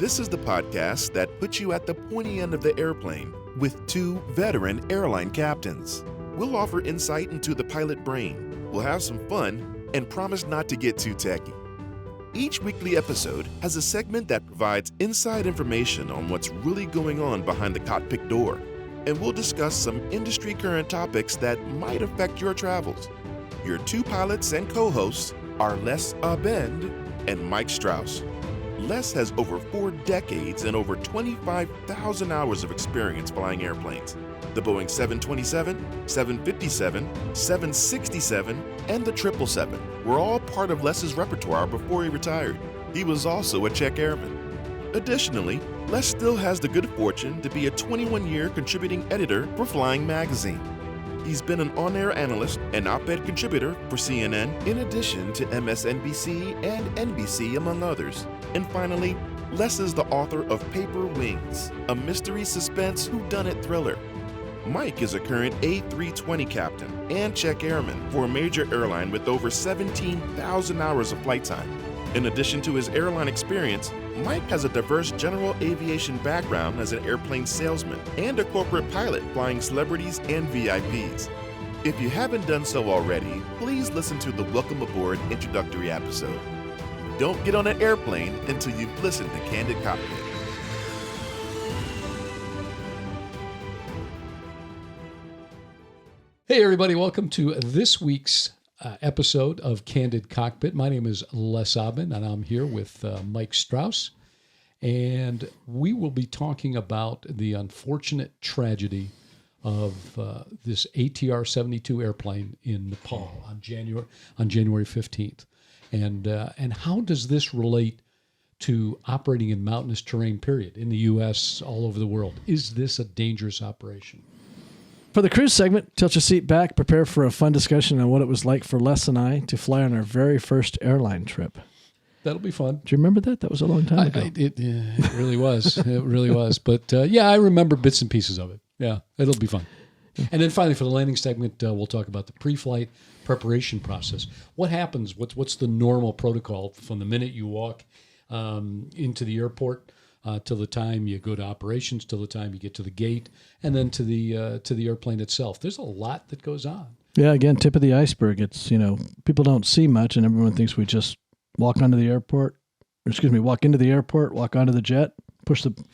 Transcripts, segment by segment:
This is the podcast that puts you at the pointy end of the airplane with two veteran airline captains. We'll offer insight into the pilot brain, we'll have some fun, and promise not to get too techy. Each weekly episode has a segment that provides inside information on what's really going on behind the cockpit door, and we'll discuss some industry current topics that might affect your travels. Your two pilots and co-hosts are Les Abend and Mike Strauss. Les has over 4 decades and over 25,000 hours of experience flying airplanes. The Boeing 727, 757, 767, and the 777 were all part of Les's repertoire before he retired. He was also a Czech airman. Additionally, Les still has the good fortune to be a 21-year contributing editor for Flying Magazine. He's been an on-air analyst and op-ed contributor for CNN, in addition to MSNBC and NBC, among others. And finally, Les is the author of Paper Wings, a mystery suspense whodunit thriller. Mike is a current A320 captain and Czech airman for a major airline with over 17,000 hours of flight time. In addition to his airline experience, Mike has a diverse general aviation background as an airplane salesman and a corporate pilot flying celebrities and VIPs. If you haven't done so already, please listen to the Welcome Aboard introductory episode. Don't get on an airplane until you've listened to Candid Cockpit. Hey everybody, welcome to this week's episode of Candid Cockpit. My name is Les Abend, and I'm here with Mike Strauss, and we will be talking about the unfortunate tragedy of this ATR-72 airplane in Nepal on January 15th, and how does this relate to operating in mountainous terrain, period, in the U.S., all over the world? Is this a dangerous operation? For the cruise segment, tilt your seat back, prepare for a fun discussion on what it was like for Les and I to fly on our very first airline trip. That'll be fun. Do you remember that? That was a long time ago. It really was. It really was. But yeah, I remember bits and pieces of it. Yeah, it'll be fun. And then finally, for the landing segment, we'll talk about the pre-flight preparation process. What happens? What's the normal protocol from the minute you walk into the airport till the time you go to operations, till the time you get to the gate, and then to the airplane itself? There's a lot that goes on. Yeah, again, tip of the iceberg. It's, people don't see much, and everyone thinks we just walk into the airport, walk onto the jet,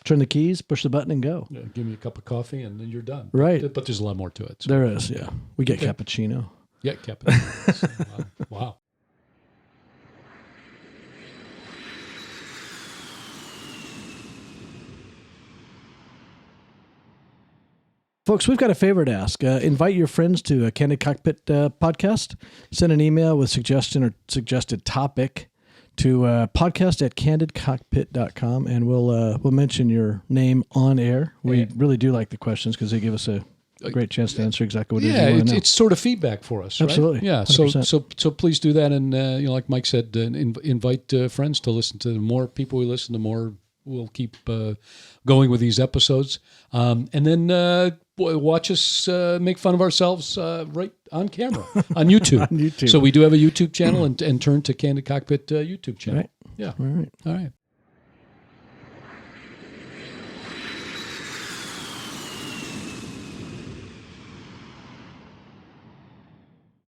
turn the keys, push the button, and go. Yeah, give me a cup of coffee, and then you're done. Right. But there's a lot more to it. So. There is, yeah. We get cappuccino. Yeah, cappuccino. Wow. Folks, we've got a favor to ask. Invite your friends to a Candid Cockpit podcast. Send an email with suggestion or suggested topic to podcast@candidcockpit.com, and we'll mention your name on air. We really do like the questions because they give us a great chance to answer exactly what it is you want to know. It's sort of feedback for us, right? Absolutely. Yeah, 100%. so please do that, and like Mike said, invite friends to listen to. The more people we listen, the more we'll keep going with these episodes. And then watch us make fun of ourselves right on camera, on YouTube. On YouTube. So we do have a YouTube channel, and turn to Candid Cockpit YouTube channel. Right. Yeah. All right.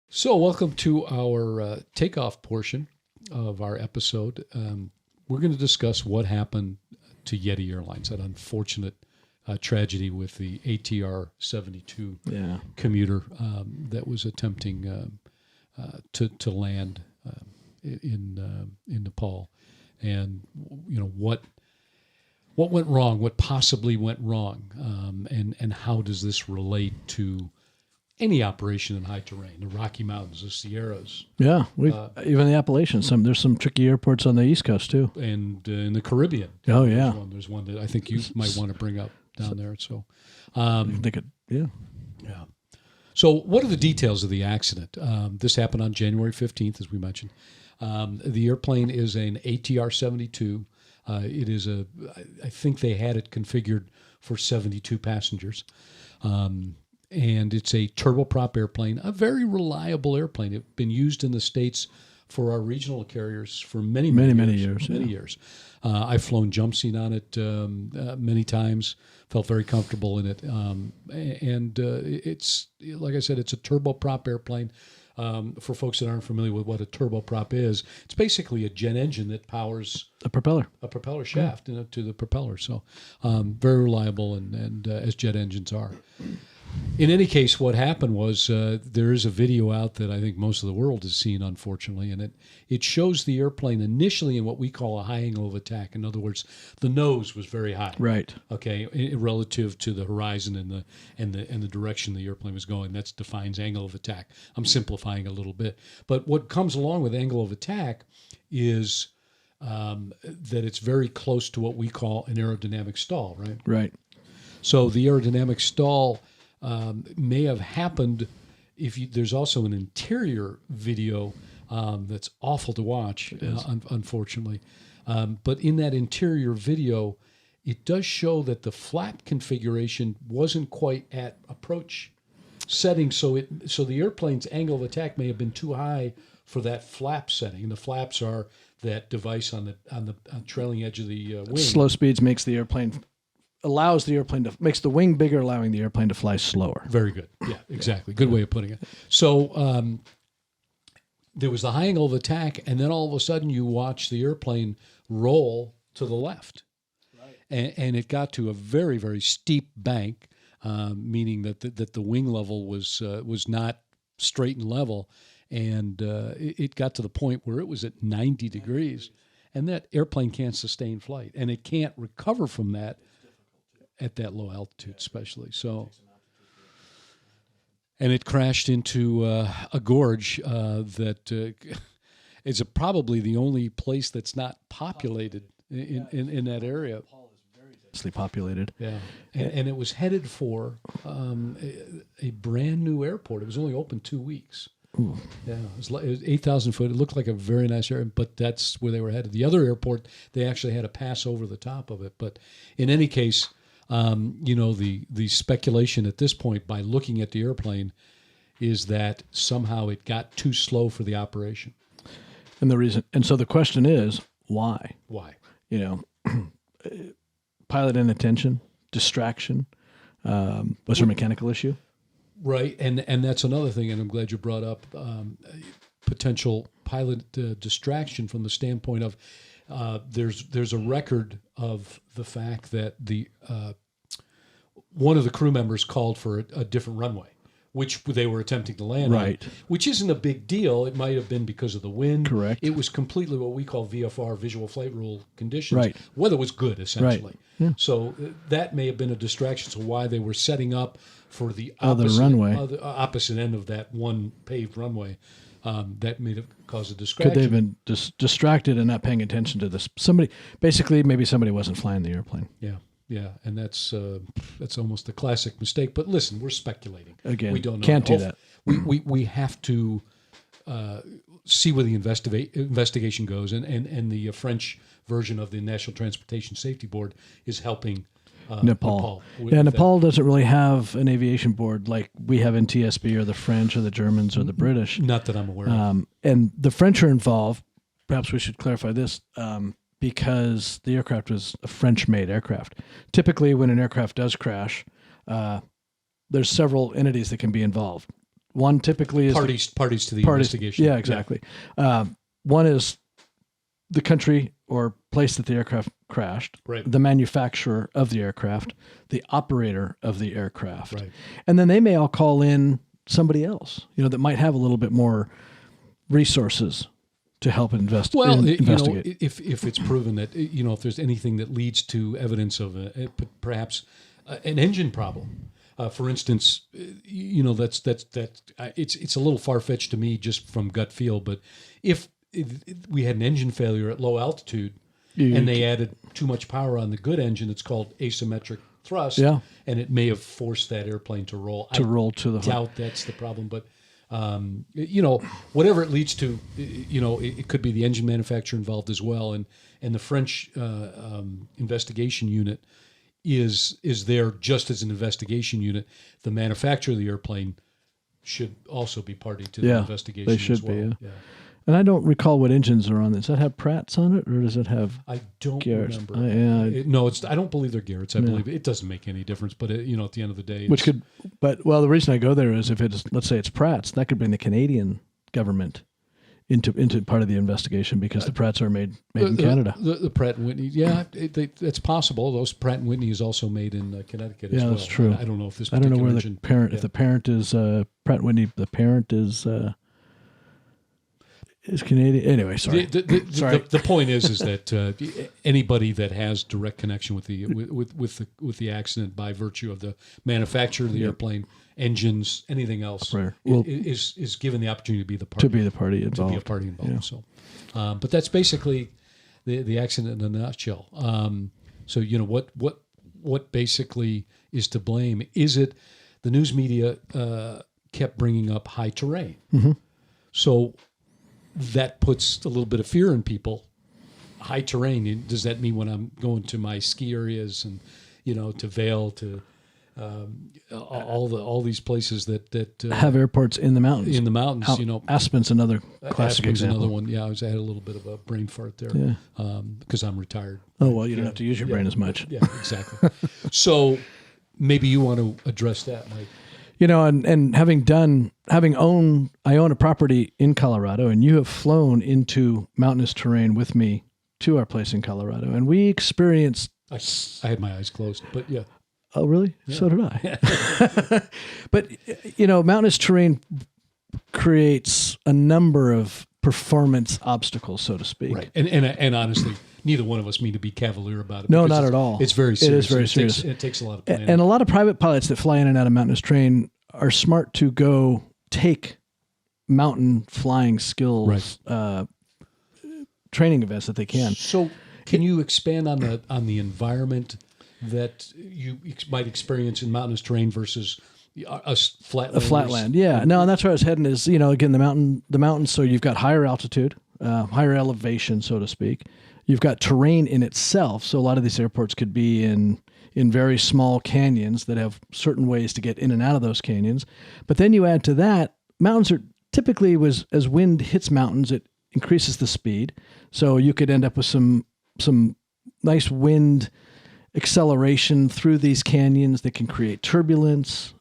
So welcome to our takeoff portion of our episode. We're going to discuss what happened to Yeti Airlines, that unfortunate tragedy with the ATR-72 commuter that was attempting to land in Nepal, and what went wrong, what possibly went wrong, and how does this relate to any operation in high terrain, the Rocky Mountains, the Sierras. Yeah, even the Appalachians. There's some tricky airports on the East Coast too, and in the Caribbean. Oh yeah, there's one that I think you might want to bring up down there. So, yeah. So, what are the details of the accident? This happened on January 15th, as we mentioned. The airplane is an ATR-72. It is I think they had it configured for 72 passengers. And it's a turboprop airplane, a very reliable airplane. It's been used in the States for our regional carriers for many years. Many years. I've flown jump seat on it many times. Felt very comfortable in it, and it's like I said, it's a turboprop airplane. For folks that aren't familiar with what a turboprop is, it's basically a jet engine that powers A propeller. shaft to the propeller. So very reliable, and as jet engines are. In any case, what happened was there is a video out that I think most of the world has seen, unfortunately, and it shows the airplane initially in what we call a high angle of attack. In other words, the nose was very high, Right. okay, relative to the horizon and the direction the airplane was going. That defines angle of attack. I'm simplifying a little bit, but what comes along with angle of attack is that it's very close to what we call an aerodynamic stall, right? Right. So the aerodynamic stall may have happened there's also an interior video that's awful to watch, unfortunately. But in that interior video, it does show that the flap configuration wasn't quite at approach setting. So the airplane's angle of attack may have been too high for that flap setting. And the flaps are that device on the trailing edge of the wing. Slow speeds makes the airplane makes the wing bigger, allowing the airplane to fly slower. Very good. Yeah, exactly. Good way of putting it. So there was the high angle of attack, and then all of a sudden you watch the airplane roll to the left. Right. And it got to a very, very steep bank, meaning that the wing level was not straight and level. And it got to the point where it was at 90 degrees. And that airplane can't sustain flight. And it can't recover from that at that low altitude, especially. So, and it crashed into a gorge that is probably the only place that's not populated in that area. Nepal is very densely populated. Yeah, and it was headed for a brand new airport. It was only open 2 weeks. Ooh. Yeah, it was 8,000 foot. It looked like a very nice area, but that's where they were headed. The other airport, they actually had to pass over the top of it. But in any case, the speculation at this point, by looking at the airplane, is that somehow it got too slow for the operation. And so the question is, why? Why? Pilot inattention, distraction. Was there a mechanical issue? Right, and that's another thing, and I'm glad you brought up potential pilot distraction from the standpoint of there's a record of the fact that one of the crew members called for a different runway, which they were attempting to land on, which isn't a big deal. It might have been because of the wind. Correct. It was completely what we call VFR, visual flight rule conditions. Right. Weather was good, essentially. Right. Yeah. So that may have been a distraction to why they were setting up for the opposite end of that one paved runway. That may have caused a distraction. Could they have been distracted and not paying attention to this? Maybe somebody wasn't flying the airplane. Yeah, and that's almost a classic mistake. But listen, we're speculating. Again, we don't know. Can't do that. We have to see where the investigation goes, and the French version of the National Transportation Safety Board is helping Nepal. Nepal doesn't really have an aviation board like we have in TSB or the French or the Germans or the British. Not that I'm aware of. And the French are involved. Perhaps we should clarify this because the aircraft was a French-made aircraft. Typically, when an aircraft does crash, there's several entities that can be involved. One typically is parties to the investigation. Yeah, exactly. Yeah. One is the country or place that the aircraft crashed, right. The manufacturer of the aircraft, the operator of the aircraft. Right. And then they may all call in somebody else, that might have a little bit more resources to help investigate. Well, if it's proven that, if there's anything that leads to evidence of perhaps an engine problem. For instance, that's it's a little far-fetched to me just from gut feel, but if we had an engine failure at low altitude and they added too much power on the good engine, it's called asymmetric thrust, and it may have forced that airplane to roll. I doubt that's the problem, but whatever it leads to, it could be the engine manufacturer involved as well, and the French investigation unit is there just as an investigation unit. The manufacturer of the airplane should also be party to the investigation. They should as well. be. And I don't recall what engines are on this. Does that have Pratts on it, or does it have? I don't Garrett's? remember. No, I don't believe they're Garrett's. I believe it doesn't make any difference. But at the end of the day, the reason I go there is if it's, let's say it's Pratt's, that could bring the Canadian government into part of the investigation because the Pratts are made in Canada. The Pratt and Whitney, it's possible. Those Pratt and Whitney is also made in Connecticut as well. Yeah, that's true. I don't know if this. I don't know where engine, the parent. If the parent is Pratt and Whitney, the parent is Canadian. Anyway, sorry. The point is that anybody that has direct connection with the accident by virtue of the manufacture of the airplane, engines, anything else, is given the opportunity to be the party. To be the party involved. To be a party involved. Yeah. So, but that's basically the accident in a nutshell. So what basically is to blame? Is it the news media kept bringing up high terrain? Mm-hmm. So that puts a little bit of fear in people. High terrain, does that mean when I'm going to my ski areas and, to Vail, to all these places that have airports in the mountains? In the mountains, Aspen's another classic example. Another one. Yeah, I had a little bit of a brain fart there because I'm retired. Oh, well, you don't have to use your brain as much. Yeah, exactly. So maybe you want to address that, Mike. And I own a property in Colorado, and you have flown into mountainous terrain with me to our place in Colorado, and we experienced. I had my eyes closed, but yeah. Oh, really? Yeah. So did I. But mountainous terrain creates a number of performance obstacles, so to speak. Right, and honestly, neither one of us mean to be cavalier about it. No, not at all. It's very serious. It is very serious. It takes a lot of planning. And a lot of private pilots that fly in and out of mountainous terrain are smart to go take mountain flying skills training events that they can. So, can you expand on the environment that you might experience in mountainous terrain versus a flatland? Yeah, no, and that's where I was heading. Is again the mountains. So you've got higher altitude, higher elevation, so to speak. You've got terrain in itself. So a lot of these airports could be in very small canyons that have certain ways to get in and out of those canyons. But then you add to that, mountains are typically, as wind hits mountains, it increases the speed. So you could end up with some nice wind acceleration through these canyons that can create turbulence,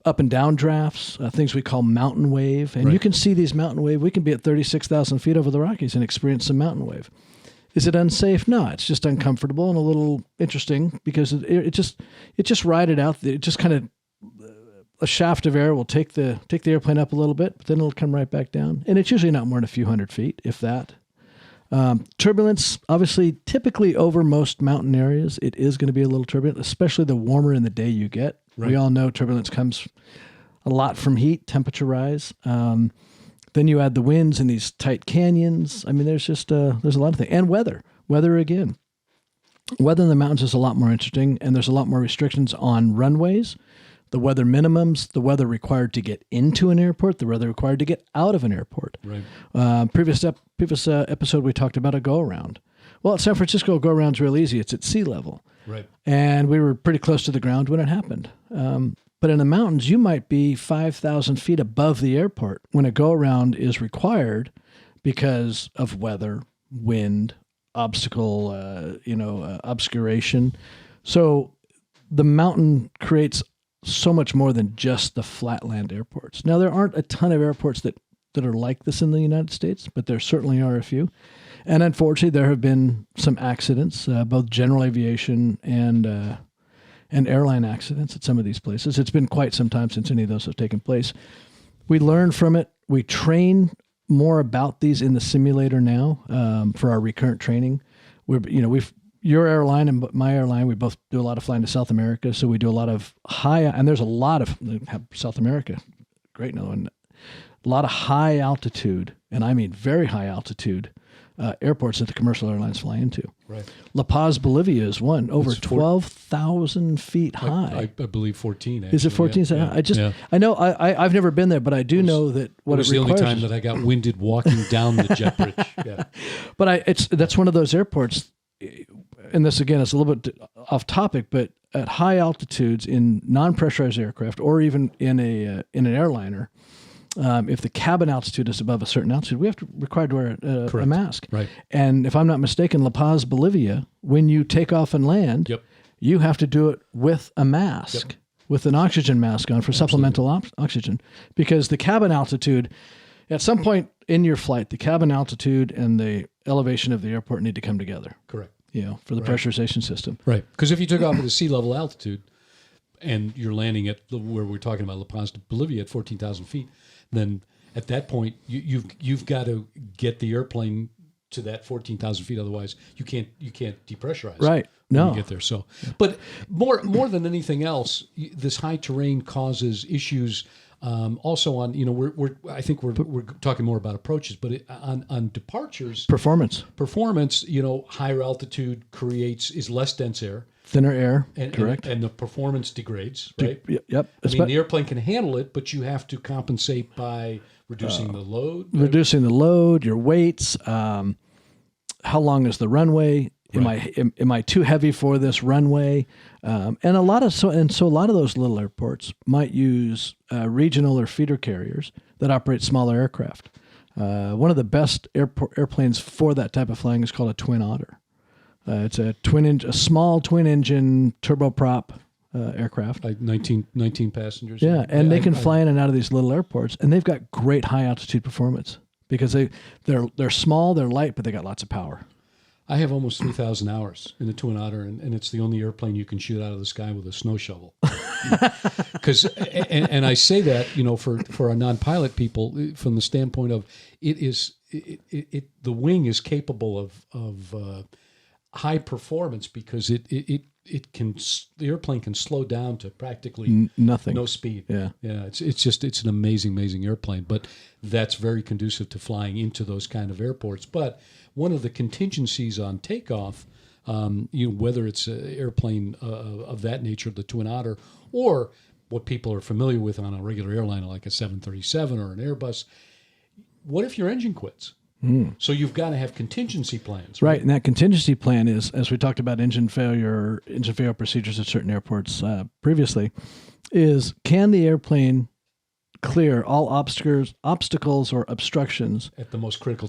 up and down drafts, things we call mountain wave. And you can see these mountain wave. We can be at 36,000 feet over the Rockies and experience some mountain wave. Is it unsafe? No, it's just uncomfortable and a little interesting because it just ride it out. It just kind of, a shaft of air will take the airplane up a little bit, but then it'll come right back down. And it's usually not more than a few hundred feet, if that. Turbulence, obviously, typically over most mountain areas, it is going to be a little turbulent, especially the warmer in the day you get. Right. We all know turbulence comes a lot from heat, temperature rise. Then you add the winds in these tight canyons. I mean, there's just there's a lot of things. And weather. Weather again. Weather in the mountains is a lot more interesting, and there's a lot more restrictions on runways, the weather minimums, the weather required to get into an airport, the weather required to get out of an airport. Right. Previous episode, we talked about a go-around. Well, at San Francisco, a go-around's real easy. It's at sea level. Right. And we were pretty close to the ground when it happened. But in the mountains, you might be 5,000 feet above the airport when a go-around is required because of weather, wind, obstacle, obscuration. So the mountain creates so much more than just the flatland airports. Now, there aren't a ton of airports that are like this in the United States, but there certainly are a few. And unfortunately, there have been some accidents, both general aviation and airline accidents at some of these places. It's been quite some time since any of those have taken place. We learn from it. We train more about these in the simulator now for our recurrent training. Your airline and my airline, we both do a lot of flying to South America, so we do a lot of and there's a lot of South America, great another one, a lot of high altitude, and I mean very high altitude airports that the commercial airlines fly into. Right. La Paz, Bolivia is one, over 12,000 feet high. I believe 14. Actually. Is it 14? Yeah. I know I've never been there, but I do know that what it requires. It was the only time that I got winded walking down the jet bridge. Yeah. But that's one of those airports. And this again is a little bit off topic, but at high altitudes in non-pressurized aircraft, or even in an airliner, if the cabin altitude is above a certain altitude, we have to required to wear a mask. Right. And if I'm not mistaken, La Paz, Bolivia, when you take off and land, Yep. you have to do it with a mask, with an oxygen mask on for supplemental oxygen, because the cabin altitude, at some point in your flight, the cabin altitude and the elevation of the airport need to come together. Correct. For the pressurization system. Right. Because if you took off at a sea level altitude and you're landing at where we're talking about La Paz, Bolivia at 14,000 feet, then at that point you've got to get the airplane to that 14,000 feet. Otherwise, you can't depressurize. Right. When No. you get there. So, but more than anything else, this high terrain causes issues. Also on, I think we're talking more about approaches, but on departures, Performance. higher altitude is less dense air, Thinner air. and Correct. and the performance degrades, right? Yep. I mean, the airplane can handle it, but you have to compensate by reducing the load. Reducing the load, your weights, how long is the runway? Am I too heavy for this runway? And a lot of those little airports might use regional or feeder carriers that operate smaller aircraft. One of the best airplanes for that type of flying is called a Twin Otter. It's a small twin engine turboprop aircraft. Like 19 passengers. Yeah, and they can fly in and out of these little airports, and they've got great high altitude performance because they're small, they're light, but they got lots of power. I have almost 3,000 hours in the Twin Otter, and it's the only airplane you can shoot out of the sky with a snow shovel. And I say that, for our non-pilot people, from the standpoint of the wing is capable of high performance because the airplane can slow down to practically nothing, no speed. Yeah. It's an amazing airplane, but that's very conducive to flying into those kind of airports. But one of the contingencies on takeoff, whether it's an airplane of that nature, the Twin Otter, or what people are familiar with on a regular airline like a 737 or an Airbus, what if your engine quits? So you've got to have contingency plans. Right, and that contingency plan is, as we talked about engine failure procedures at certain airports previously, is can the airplane clear all obstacles or obstructions at the most critical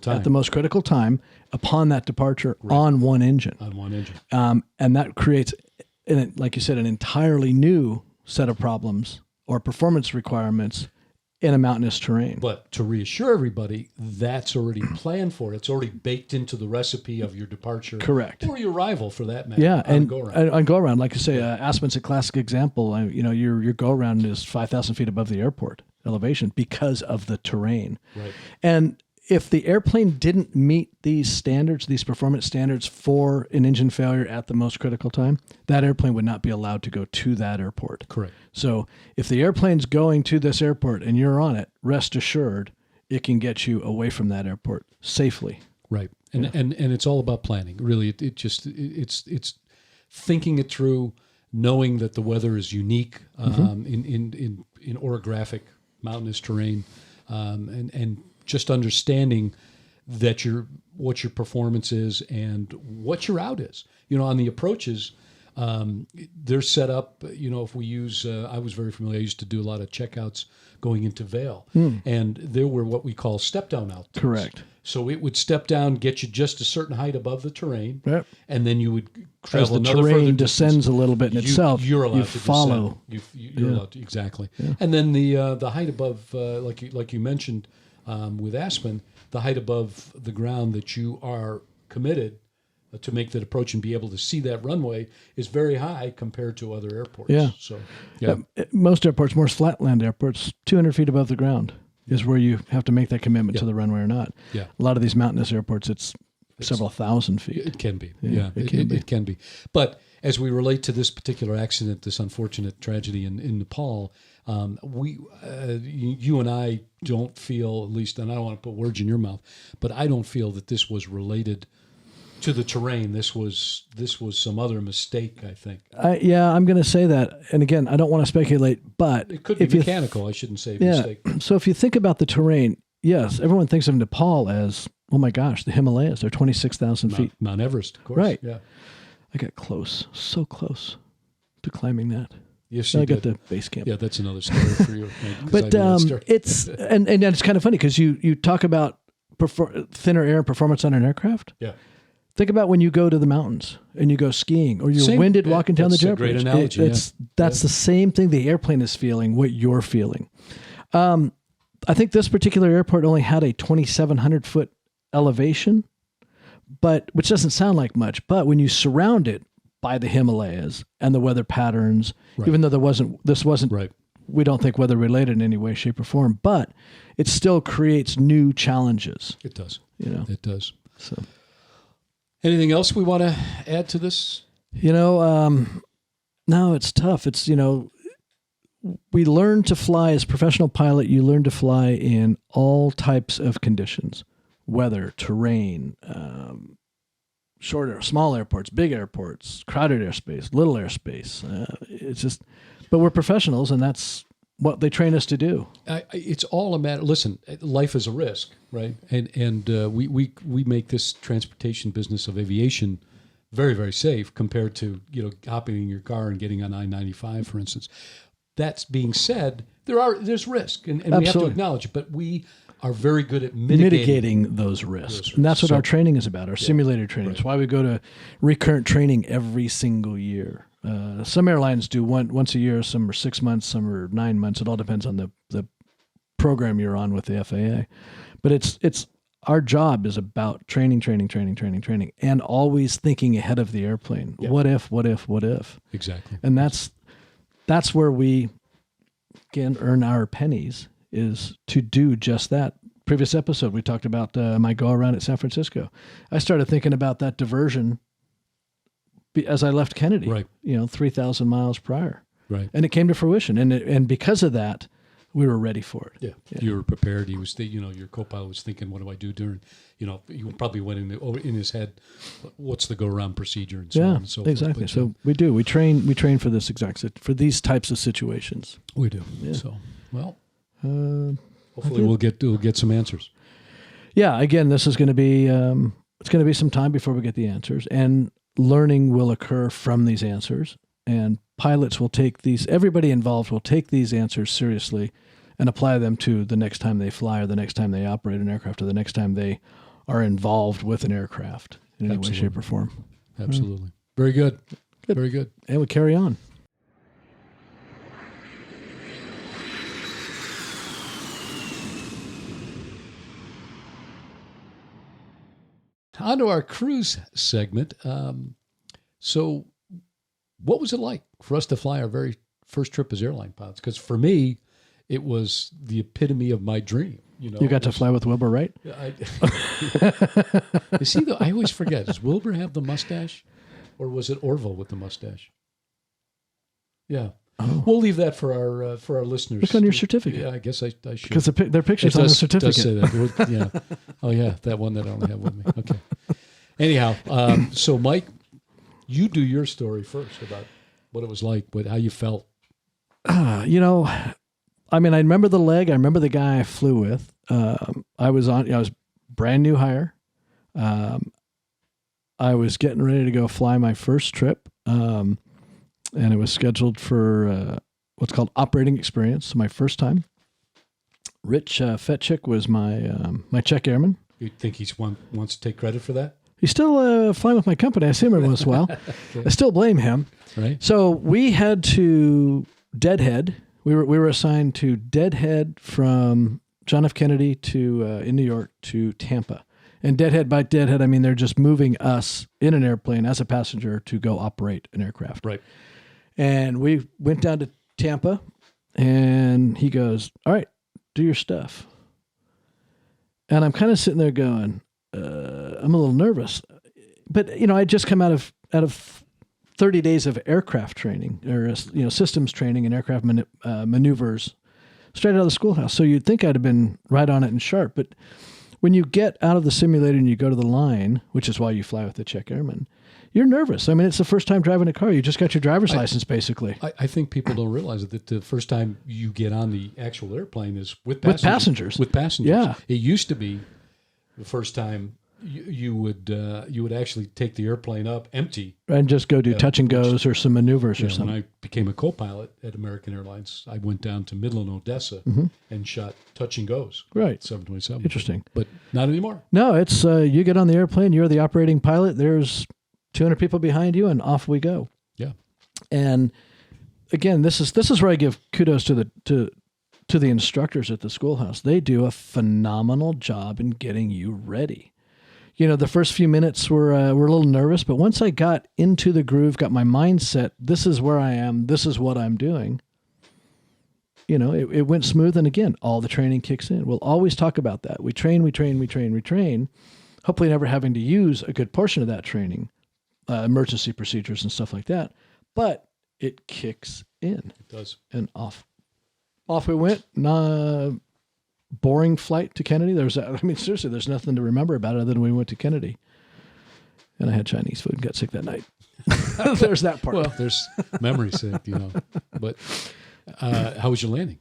time upon that departure on one engine. And that creates, like you said, an entirely new set of problems or performance requirements in a mountainous terrain. But to reassure everybody, that's already planned for. It's already baked into the recipe of your departure. Correct. Or your arrival, for that matter. Yeah, and go-around. On go-around, like you say, Aspen's a classic example. Your go-around is 5,000 feet above the airport elevation because of the terrain. Right. And if the airplane didn't meet these standards, these performance standards for an engine failure at the most critical time, that airplane would not be allowed to go to that airport. Correct. So if the airplane's going to this airport and you're on it, rest assured it can get you away from that airport safely. Right. And it's all about planning. Really, it's thinking it through, knowing that the weather is unique in orographic mountainous terrain, and just understanding that what your performance is and what your out is. On the approaches, they're set up. If we use, I was very familiar. I used to do a lot of checkouts going into Vail, and there were what we call step down altitudes. Correct. So it would step down, get you just a certain height above the terrain, Yep. and then you would travel As the another further terrain distance. descends a little bit in itself, You're allowed to follow. descend. You're allowed to, exactly. Yeah. And then the height above, like you mentioned with Aspen, the height above the ground that you are committed to make that approach and be able to see that runway is very high compared to other airports. Yeah. So, yeah. Most airports, most flatland airports, 200 feet above the ground is where you have to make that commitment to the runway or not. Yeah. A lot of these mountainous airports, it's several thousand feet. It can be. It can be. But as we relate to this particular accident, this unfortunate tragedy in Nepal, you and I don't feel, at least, and I don't want to put words in your mouth, but I don't feel that this was related to the terrain. This was some other mistake, I think. I'm going to say that. And again, I don't want to speculate, but it could be mechanical. I shouldn't say mistake. So if you think about the terrain, yes, everyone thinks of Nepal as, oh my gosh, the Himalayas. They're 26,000 feet. Mount Everest, of course. Right. Yeah. I got close, so close to climbing that. Yes, I you got did. the base camp. Yeah, that's another story for you. But it's and it's kind of funny because you talk about thinner air and performance on an aircraft. Yeah. Think about when you go to the mountains and you go skiing, or you're winded walking down the jet bridge. That's a great analogy. That's the same thing the airplane is feeling, what you're feeling. I think this particular airport only had a 2,700 foot elevation, which doesn't sound like much. But when you surround it by the Himalayas and the weather patterns, even though this wasn't, we don't think weather related in any way, shape, or form, but it still creates new challenges. It does. It does. So, anything else we want to add to this? No, it's tough. It's we learn to fly as a professional pilot. You learn to fly in all types of conditions, weather, terrain, small airports, big airports, crowded airspace, little airspace. It's just, but we're professionals, and that's what they train us to do. It's all a matter. Listen, life is a risk, right? And we make this transportation business of aviation very, very safe compared to hopping in your car and getting on I-95, for instance. That being said, there's risk, and we have to acknowledge it. But we are very good at mitigating those risks. And that's what our training is about, our simulator training. It's why we go to recurrent training every single year. Some airlines do once a year, some are 6 months, some are 9 months. It all depends on the program you're on with the FAA. But it's our job is about training, and always thinking ahead of the airplane. Yeah. What if? Exactly. And that's where we can earn our pennies, is to do just that. Previous episode, we talked about my go around at San Francisco. I started thinking about that diversion as I left Kennedy, 3,000 miles prior. Right. And it came to fruition. And because of that, we were ready for it. Yeah. You were prepared. He was, your co-pilot was thinking, what do I do during, you probably went in his head, what's the go-around procedure and so on and so forth. Exactly. So we do. We train for this for these types of situations. We do. Yeah. So, well, hopefully we'll get some answers. Yeah. Again, this is going to be, it's going to be some time before we get the answers, and learning will occur from these answers, and pilots will everybody involved will take these answers seriously and apply them to the next time they fly, or the next time they operate an aircraft, or the next time they are involved with an aircraft in any way, shape, or form. Absolutely. Very good. Very good. And we carry on. On to our cruise segment. So what was it like for us to fly our very first trip as airline pilots? Because for me, it was the epitome of my dream. You got to fly with Wilbur, right? You see, I always forget. Does Wilbur have the mustache, or was it Orville with the mustache? Yeah. Oh. We'll leave that for our listeners. Look on your certificate. Yeah, I guess I should. Because their picture's on the certificate. It does say that. Yeah. Oh, yeah, that one that I don't have with me. Okay. Anyhow, so Mike, you do your story first about what it was like, how you felt. I remember the leg. I remember the guy I flew with. I was brand new hire. I was getting ready to go fly my first trip. And it was scheduled for what's called operating experience, so my first time. Rich Fetchick was my check airman. You think he wants to take credit for that? He's still flying with my company. I see him every once in a while. Okay. I still blame him. Right. So we had to deadhead. We were assigned to deadhead from John F. Kennedy to in New York to Tampa. And by deadhead, I mean they're just moving us in an airplane as a passenger to go operate an aircraft. Right. And we went down to Tampa, and he goes, "All right, do your stuff." And I'm kind of sitting there going, I'm a little nervous. But, I'd just come out of 30 days of aircraft training, or, systems training and aircraft maneuvers straight out of the schoolhouse. So you'd think I'd have been right on it and sharp. But when you get out of the simulator and you go to the line, which is why you fly with the check airman, you're nervous. I mean, it's the first time driving a car. You just got your driver's license, basically. I think people don't realize that the first time you get on the actual airplane is with passengers. With passengers. With passengers. Yeah. It used to be the first time you would actually take the airplane up empty. And just go do touch and goes or some maneuvers or When something. I became a co-pilot at American Airlines, I went down to Midland, Odessa, and shot touch and goes. Right. 727. Interesting. But not anymore. No, it's you get on the airplane, you're the operating pilot, there's 200 people behind you, and off we go. Yeah. And again, this is where I give kudos to the instructors at the schoolhouse. They do a phenomenal job in getting you ready. You know, the first few minutes were a little nervous, but once I got into the groove, got my mindset, this is where I am, this is what I'm doing, you know, it went smooth. And again, all the training kicks in. We'll always talk about that. We train, hopefully never having to use a good portion of that training, emergency procedures and stuff like that. But it kicks in. It does. And off we went. Boring flight to Kennedy. Seriously, there's nothing to remember about it other than we went to Kennedy. And I had Chinese food and got sick that night. There's that part. Well, there's memory sick, you know. But how was your landing?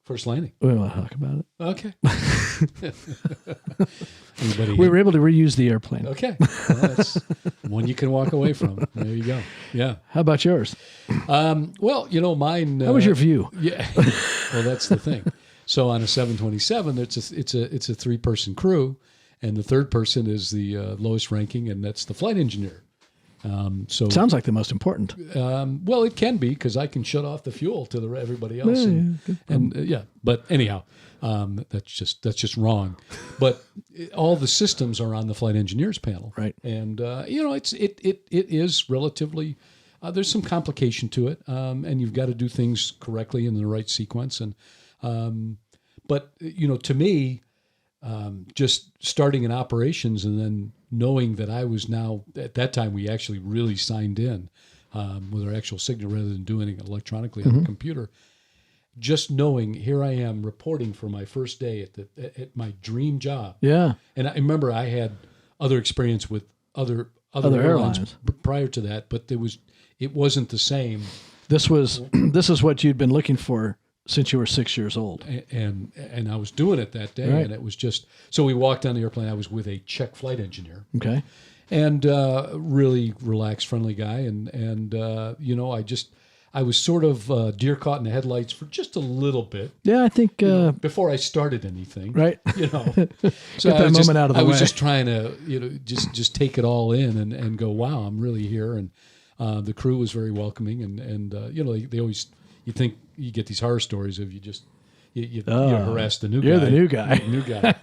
First landing? We want to talk about it. Okay. We were able to reuse the airplane. Okay. Well, that's one you can walk away from. There you go. Yeah. How about yours? Well, you know, mine. How was your view? Yeah. Well, that's the thing. So on a 727, it's a 3-person crew, and the third person is the lowest ranking, and that's the flight engineer. So sounds like the most important. Well, it can be because I can shut off the fuel to everybody else, But anyhow, that's just wrong. But all the systems are on the flight engineers panel, right? And you know, it is relatively. There's some complication to it, and you've got to do things correctly in the right sequence. And but you know, to me, just starting in operations and then knowing that I was now, at that time, we actually really signed in with our actual signal rather than doing it electronically on the computer. Just knowing here I am reporting for my first day at my dream job. Yeah. And I remember I had other experience with other airlines prior to that, but it wasn't the same. This is what you'd been looking for since you were 6 years old. And I was doing it that day, and it was just, so we walked on the airplane. I was with a Czech flight engineer. Okay. And really relaxed, friendly guy. And you know, I was sort of deer caught in the headlights for just a little bit. Yeah, I think before I started anything. Right. You know. So Get that moment out of the way. I was just trying to, you know, just take it all in and go, wow, I'm really here. And the crew was very welcoming, and you know, they always, you think you get these horror stories of you harass the new guy. You're the new guy. New guy.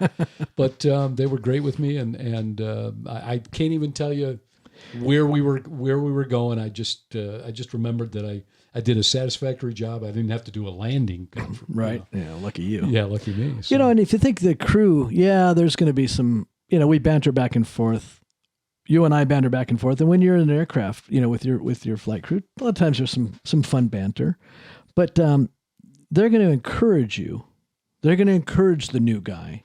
But they were great with me, and I can't even tell you where we were going. I just remembered that I did a satisfactory job. I didn't have to do a landing. Right. You know. Yeah. Lucky you. Yeah. Lucky me. So. You know, and if you think the crew, there's going to be some. You know, we banter back and forth. You and I banter back and forth, and when you're in an aircraft, you know, with your flight crew, a lot of times there's some fun banter, but they're going to encourage you. They're going to encourage the new guy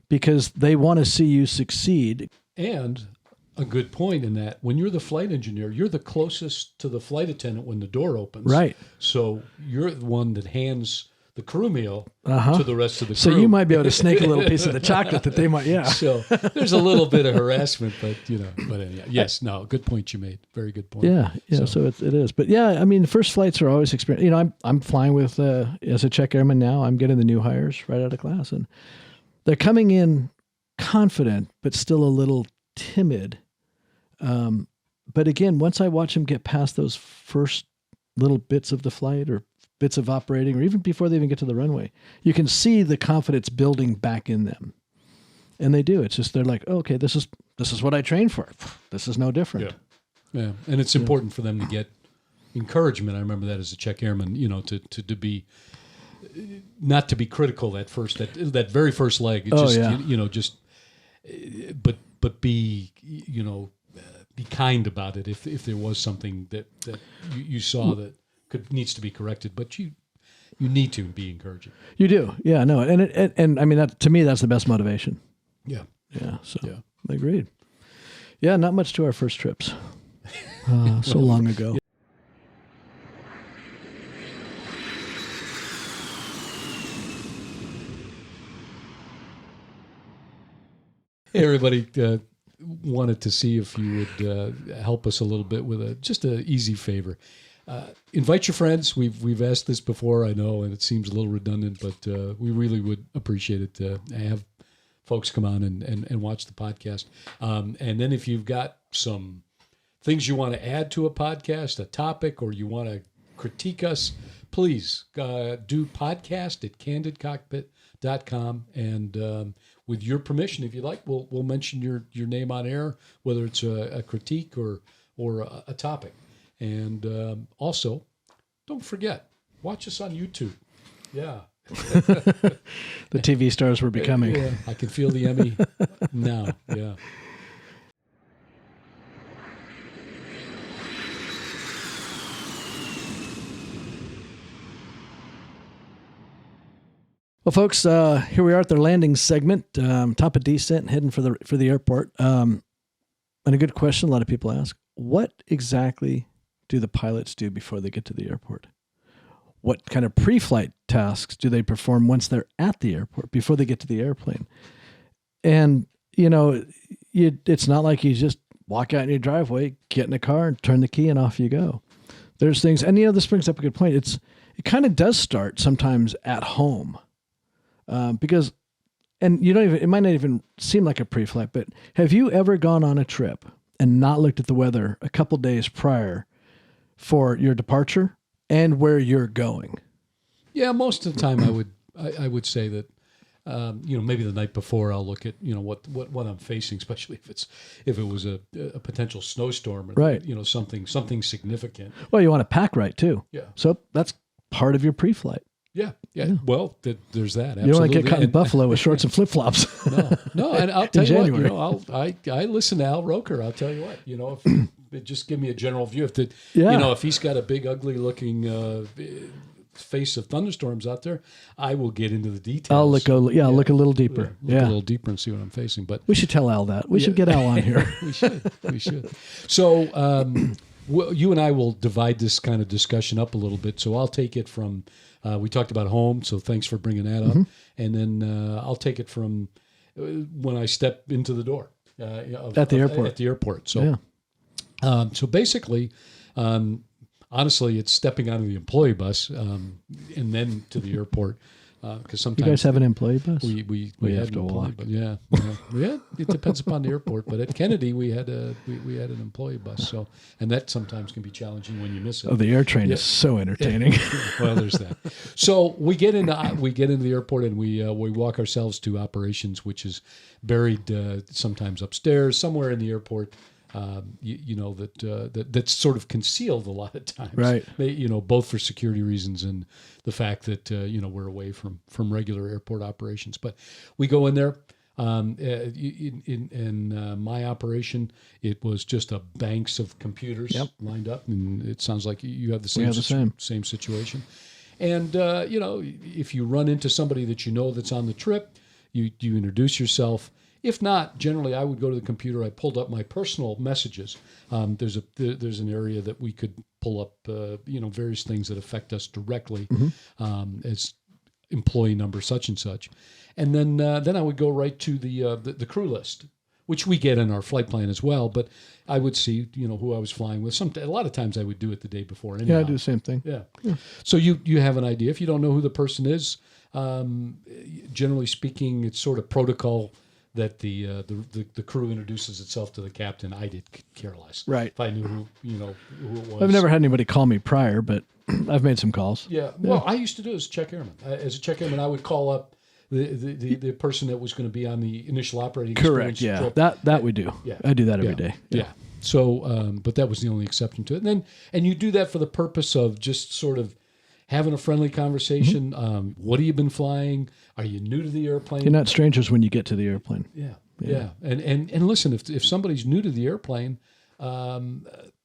because they want to see you succeed. And a good point in that when you're the flight engineer, you're the closest to the flight attendant when the door opens. Right. So you're the one that hands the crew meal to the rest of the crew. So you might be able to snake a little piece of the chocolate that they might, So there's a little bit of harassment, but anyhow, yes, no, good point you made. Very good point. Yeah. So it is. But yeah, I mean, first flights are always experience. You know, I'm flying with, as a Czech airman now, I'm getting the new hires right out of class, and they're coming in confident, but still a little timid. But again, once I watch them get past those first little bits of the flight or bits of operating, or even before they even get to the runway, you can see the confidence building back in them. And they do. It's just, they're like, oh, okay, this is what I trained for. This is no different. Yeah. And it's important for them to get encouragement. I remember that as a Czech airman, you know, to be, not to be critical that very first leg. But be, you know, be kind about it if there was something that you saw that needs to be corrected, but you need to be encouraging. You do, yeah, no, and I mean, that, to me, that's the best motivation. Yeah. So agreed. Yeah, not much to our first trips. So long ago. Hey, everybody. Wanted to see if you would help us a little bit with just an easy favor. Invite your friends. We've asked this before, I know, and it seems a little redundant, but we really would appreciate it to have folks come on and watch the podcast. And then if you've got some things you want to add to a podcast, a topic, or you want to critique us, please do podcast@candidcockpit.com. And with your permission, if you like, we'll mention your name on air, whether it's a critique or a topic. And also, don't forget, watch us on YouTube. Yeah. The TV stars we're becoming. Yeah, I can feel the Emmy now. Yeah. Well, folks, here we are at the landing segment, top of descent, heading for the airport. And a good question a lot of people ask, what exactly do the pilots do before they get to the airport? What kind of pre-flight tasks do they perform once they're at the airport before they get to the airplane? And, it's not like you just walk out in your driveway, get in a car, and turn the key, and off you go. There's things, and, this brings up a good point. It kind of does start sometimes at home. Because, and it might not even seem like a pre-flight, but have you ever gone on a trip and not looked at the weather a couple days prior for your departure and where you're going? Yeah, most of the time I would say that, maybe the night before I'll look at, what I'm facing, especially if it was a potential snowstorm or, right. Something significant. Well, you want to pack right too. Yeah. So that's part of your pre-flight. Yeah. Well, there's that. Absolutely. You don't want to get caught in Buffalo with shorts and flip-flops. No, and I'll tell you January. what, I listen to Al Roker. I'll tell you what, if just give me a general view. If he's got a big, ugly looking face of thunderstorms out there, I will get into the details. I'll look a little deeper. Look a little deeper and see what I'm facing. But we should tell Al that. We should get Al on here. We should. So you and I will divide this kind of discussion up a little bit. So I'll take it from. We talked about home, so thanks for bringing that up. And then I'll take it from when I step into the door at the airport. At the airport. So, so basically, honestly, it's stepping onto the employee bus and then to the airport. Because sometimes you guys have an employee bus. We have to walk. But yeah. It depends upon the airport. But at Kennedy, we had an employee bus. So, and that sometimes can be challenging when you miss it. Oh, the air train is so entertaining. Well, there's that. So we get into the airport and we walk ourselves to operations, which is buried sometimes upstairs, somewhere in the airport. That's sort of concealed a lot of times, right? Both for security reasons and the fact that we're away from regular airport operations. But we go in there. In my operation, it was just a banks of computers lined up, and it sounds like you have the same situation. And if you run into somebody that that's on the trip, you introduce yourself. If not, generally, I would go to the computer. I pulled up my personal messages. There's an area that we could pull up, various things that affect us directly, as employee number such and such, and then I would go right to the crew list, which we get in our flight plan as well. But I would see, who I was flying with. A lot of times I would do it the day before. Anyhow. Yeah, I do the same thing. Yeah. So you have an idea. If you don't know who the person is, generally speaking, it's sort of protocol that the crew introduces itself to the captain. I did care less. Right. If I knew who it was. I've never had anybody call me prior, but I've made some calls. Yeah. Well, I used to do it as a check airman. As a check airman, I would call up the person that was going to be on the initial operating Correct. experience. Yeah. That we do. Yeah. I do that every day. Yeah. So, but that was the only exception to it. And you do that for the purpose of just sort of having a friendly conversation. What have you been flying? Are you new to the airplane? You're not strangers when you get to the airplane. Yeah. And listen, if somebody's new to the airplane,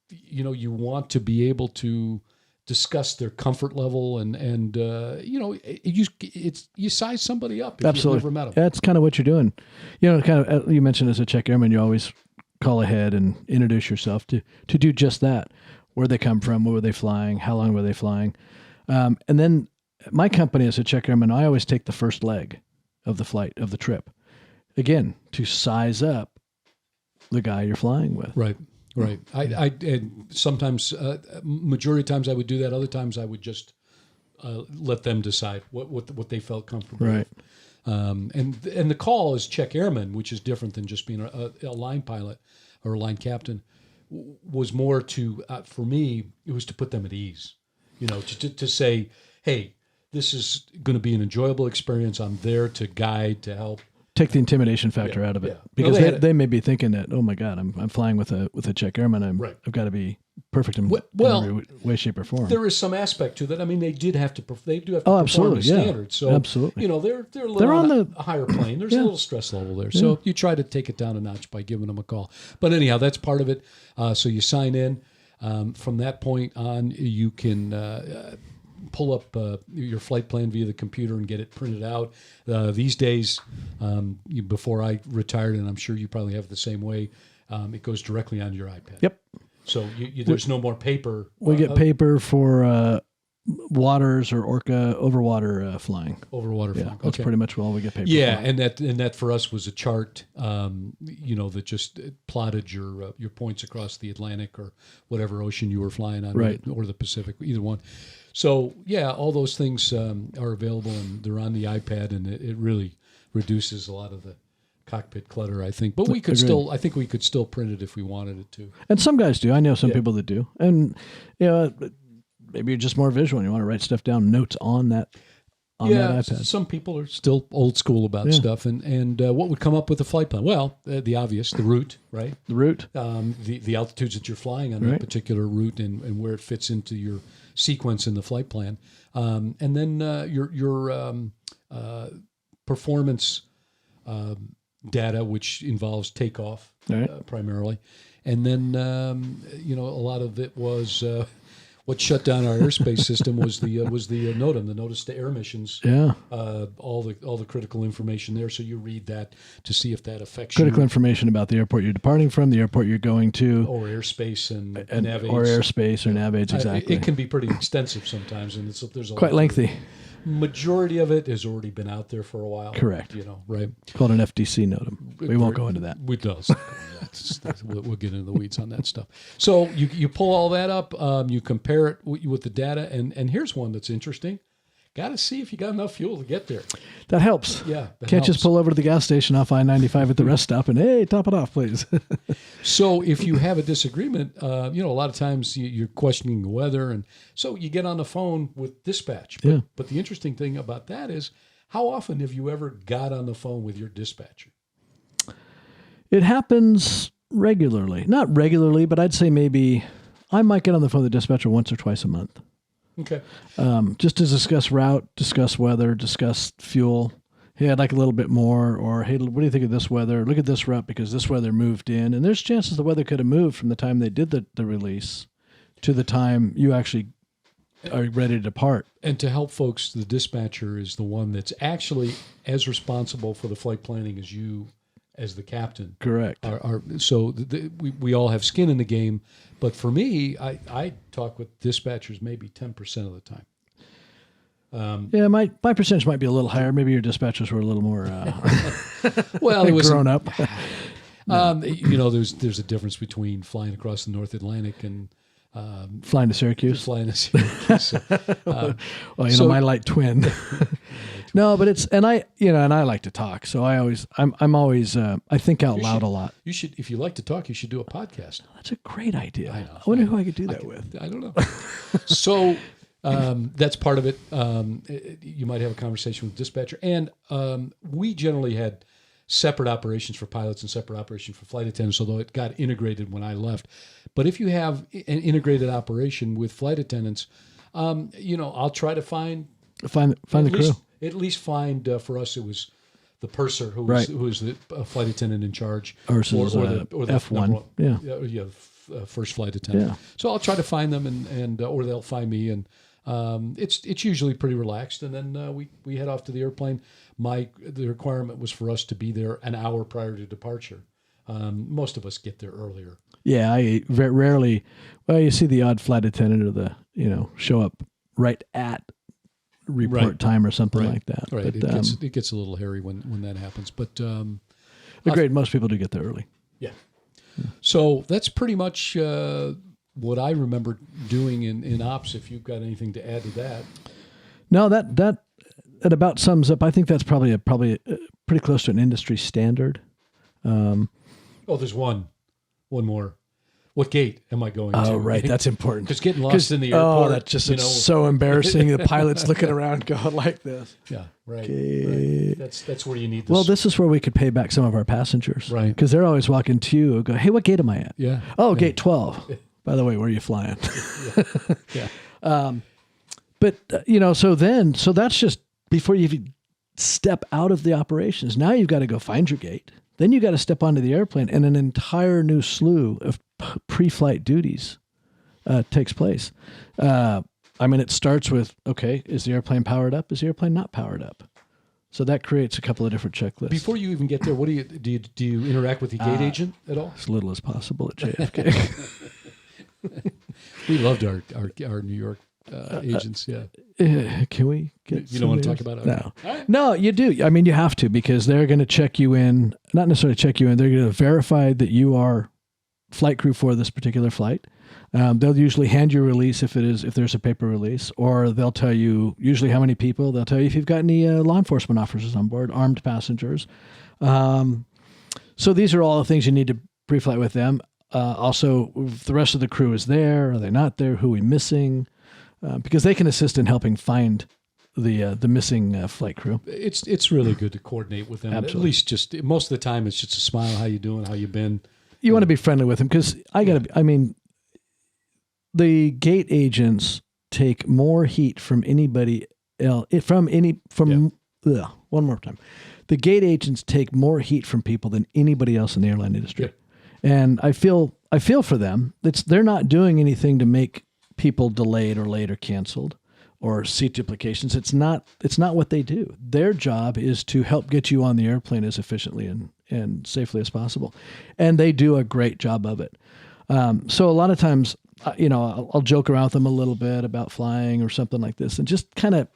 you want to be able to discuss their comfort level and you size somebody up if Absolutely. you've never met them. That's kind of what you're doing. You mentioned as a check airman, you always call ahead and introduce yourself to do just that. Where they come from, what were they flying, how long were they flying? And then my company as a check airman, I always take the first leg of the flight, of the trip. again, to size up the guy you're flying with. Right. And sometimes, majority of times I would do that. Other times I would just let them decide what they felt comfortable Right. with. And the call is check airman, which is different than just being a line pilot or a line captain. Was more to, for me, it was to put them at ease. To say, hey, this is going to be an enjoyable experience. I'm there to guide, to help. Take the intimidation factor out of it, yeah. because they may be thinking that, oh my God, I'm flying with a check airman. I've got to be perfect in every way, shape, or form. There is some aspect to that. I mean, they do have to perform absolutely, the standards. So absolutely. They're a little on a higher plane. There's a little stress level there. So you try to take it down a notch by giving them a call. But anyhow, that's part of it. So you sign in. From that point on, you can pull up your flight plan via the computer and get it printed out. These days, before I retired, and I'm sure you probably have it the same way, it goes directly on your iPad. Yep. So there's no more paper. We get paper for waters or orca overwater flying. Overwater flying. That's pretty much all we get paper for. And that for us was a chart, that just plotted your points across the Atlantic or whatever ocean you were flying on, right, or the Pacific, either one. So all those things are available, and they're on the iPad, and it really reduces a lot of the cockpit clutter, I think. But we could still print it if we wanted it to. And some guys do. I know some people that do. And maybe you're just more visual and you want to write stuff down, notes on that iPad. Some people are still old school about stuff. And what would come up with the flight plan? Well, the obvious, the route, right? The route. The altitudes that you're flying on that particular route and where it fits into your sequence in the flight plan. And then your performance data, which involves takeoff primarily. And then, a lot of it was... what shut down our airspace system was the NOTAM, the Notice to Air Missions. Yeah. All the critical information there. So you read that to see if that affects critical information about the airport you're departing from, the airport you're going to, or airspace and nav aids. Or airspace or nav aids, exactly. It can be pretty extensive sometimes, and there's quite lengthy. Majority of it has already been out there for a while. Correct. Right? It's called an FDC NOTAM. We won't go into that. We does. We'll get into the weeds on that stuff. So you pull all that up, you compare it with the data, and here's one that's interesting. Got to see if you got enough fuel to get there. That helps. Yeah. Can't just pull over to the gas station off I-95 at the rest stop and, hey, top it off, please. So if you have a disagreement, a lot of times you're questioning the weather. And so you get on the phone with dispatch. But the interesting thing about that is, how often have you ever got on the phone with your dispatcher? It happens regularly. Not regularly, but I'd say maybe I might get on the phone with the dispatcher once or twice a month. Okay. Just to discuss route, discuss weather, discuss fuel. Hey, I'd like a little bit more. Or, hey, what do you think of this weather? Look at this route because this weather moved in. And there's chances the weather could have moved from the time they did the release to the time you actually are ready to depart. And to help folks, the dispatcher is the one that's actually as responsible for the flight planning as you as the captain. Correct. So we all have skin in the game. But for me, I talk with dispatchers maybe 10% of the time. My percentage might be a little higher. Maybe your dispatchers were a little more well, it was grown up. There's a difference between flying across the North Atlantic and flying to Syracuse. My light twin. No, but I like to talk. So I'm always I think out loud a lot. You should, if you like to talk, you should do a podcast. That's a great idea. I wonder who I could do that with. I don't know. So that's part of it. You might have a conversation with dispatcher, and we generally had separate operations for pilots and separate operations for flight attendants, although it got integrated when I left. But if you have an integrated operation with flight attendants, I'll try to find the crew. At least find, for us, it was the purser who was the flight attendant in charge. Versus or the F1. First flight attendant. Yeah. So I'll try to find them, and or they'll find me, and it's usually pretty relaxed. And then we head off to the airplane. The requirement was for us to be there an hour prior to departure. Most of us get there earlier. Yeah, I very rarely. Well, you see the odd flight attendant or show up right at report time or something like that. Right. But, it gets a little hairy when that happens. But The grade, most people do get there early. Yeah. So that's pretty much what I remember doing in ops. If you've got anything to add to that. No, that about sums up. I think that's probably pretty close to an industry standard. There's one more. What gate am I going to? Oh, right. That's important. Because getting lost in the airport. Oh, that's just it's so embarrassing. The pilot's looking around going like this. Yeah, right. That's where you need this. Well, this is where we could pay back some of our passengers. Right. Because they're always walking to you and go, hey, what gate am I at? Yeah. Oh, yeah. gate 12. By the way, where are you flying? Yeah. But, so that's just before you even step out of the operations. Now you've got to go find your gate. Then you got to step onto the airplane, and an entire new slew of pre-flight duties takes place. It starts with, okay, is the airplane powered up? Is the airplane not powered up? So that creates a couple of different checklists. Before you even get there, what do you interact with the gate agent at all? As little as possible at JFK. We loved our New York agents. Yeah. Can we get? You don't want to talk about it? No. Right. No, you do. I mean, you have to, because they're going to check you in. Not necessarily check you in. They're going to verify that you are flight crew for this particular flight. They'll usually hand you a release if there's a paper release, or they'll tell you usually how many people. They'll tell you if you've got any law enforcement officers on board, armed passengers. So these are all the things you need to pre-flight with them. Also, if the rest of the crew is there, are they not there? Who are we missing? Because they can assist in helping find the missing flight crew. It's really good to coordinate with them. Absolutely. At least just most of the time, it's just a smile. How you doing? How you been? You want to be friendly with them, because the gate agents take more heat from anybody else. One more time. The gate agents take more heat from people than anybody else in the airline industry. Yeah. And I feel for them. They're not doing anything to make people delayed or late or canceled or seat duplications. It's not what they do. Their job is to help get you on the airplane as efficiently and safely as possible. And they do a great job of it. So a lot of times, I'll joke around with them a little bit about flying or something like this, and just kind of,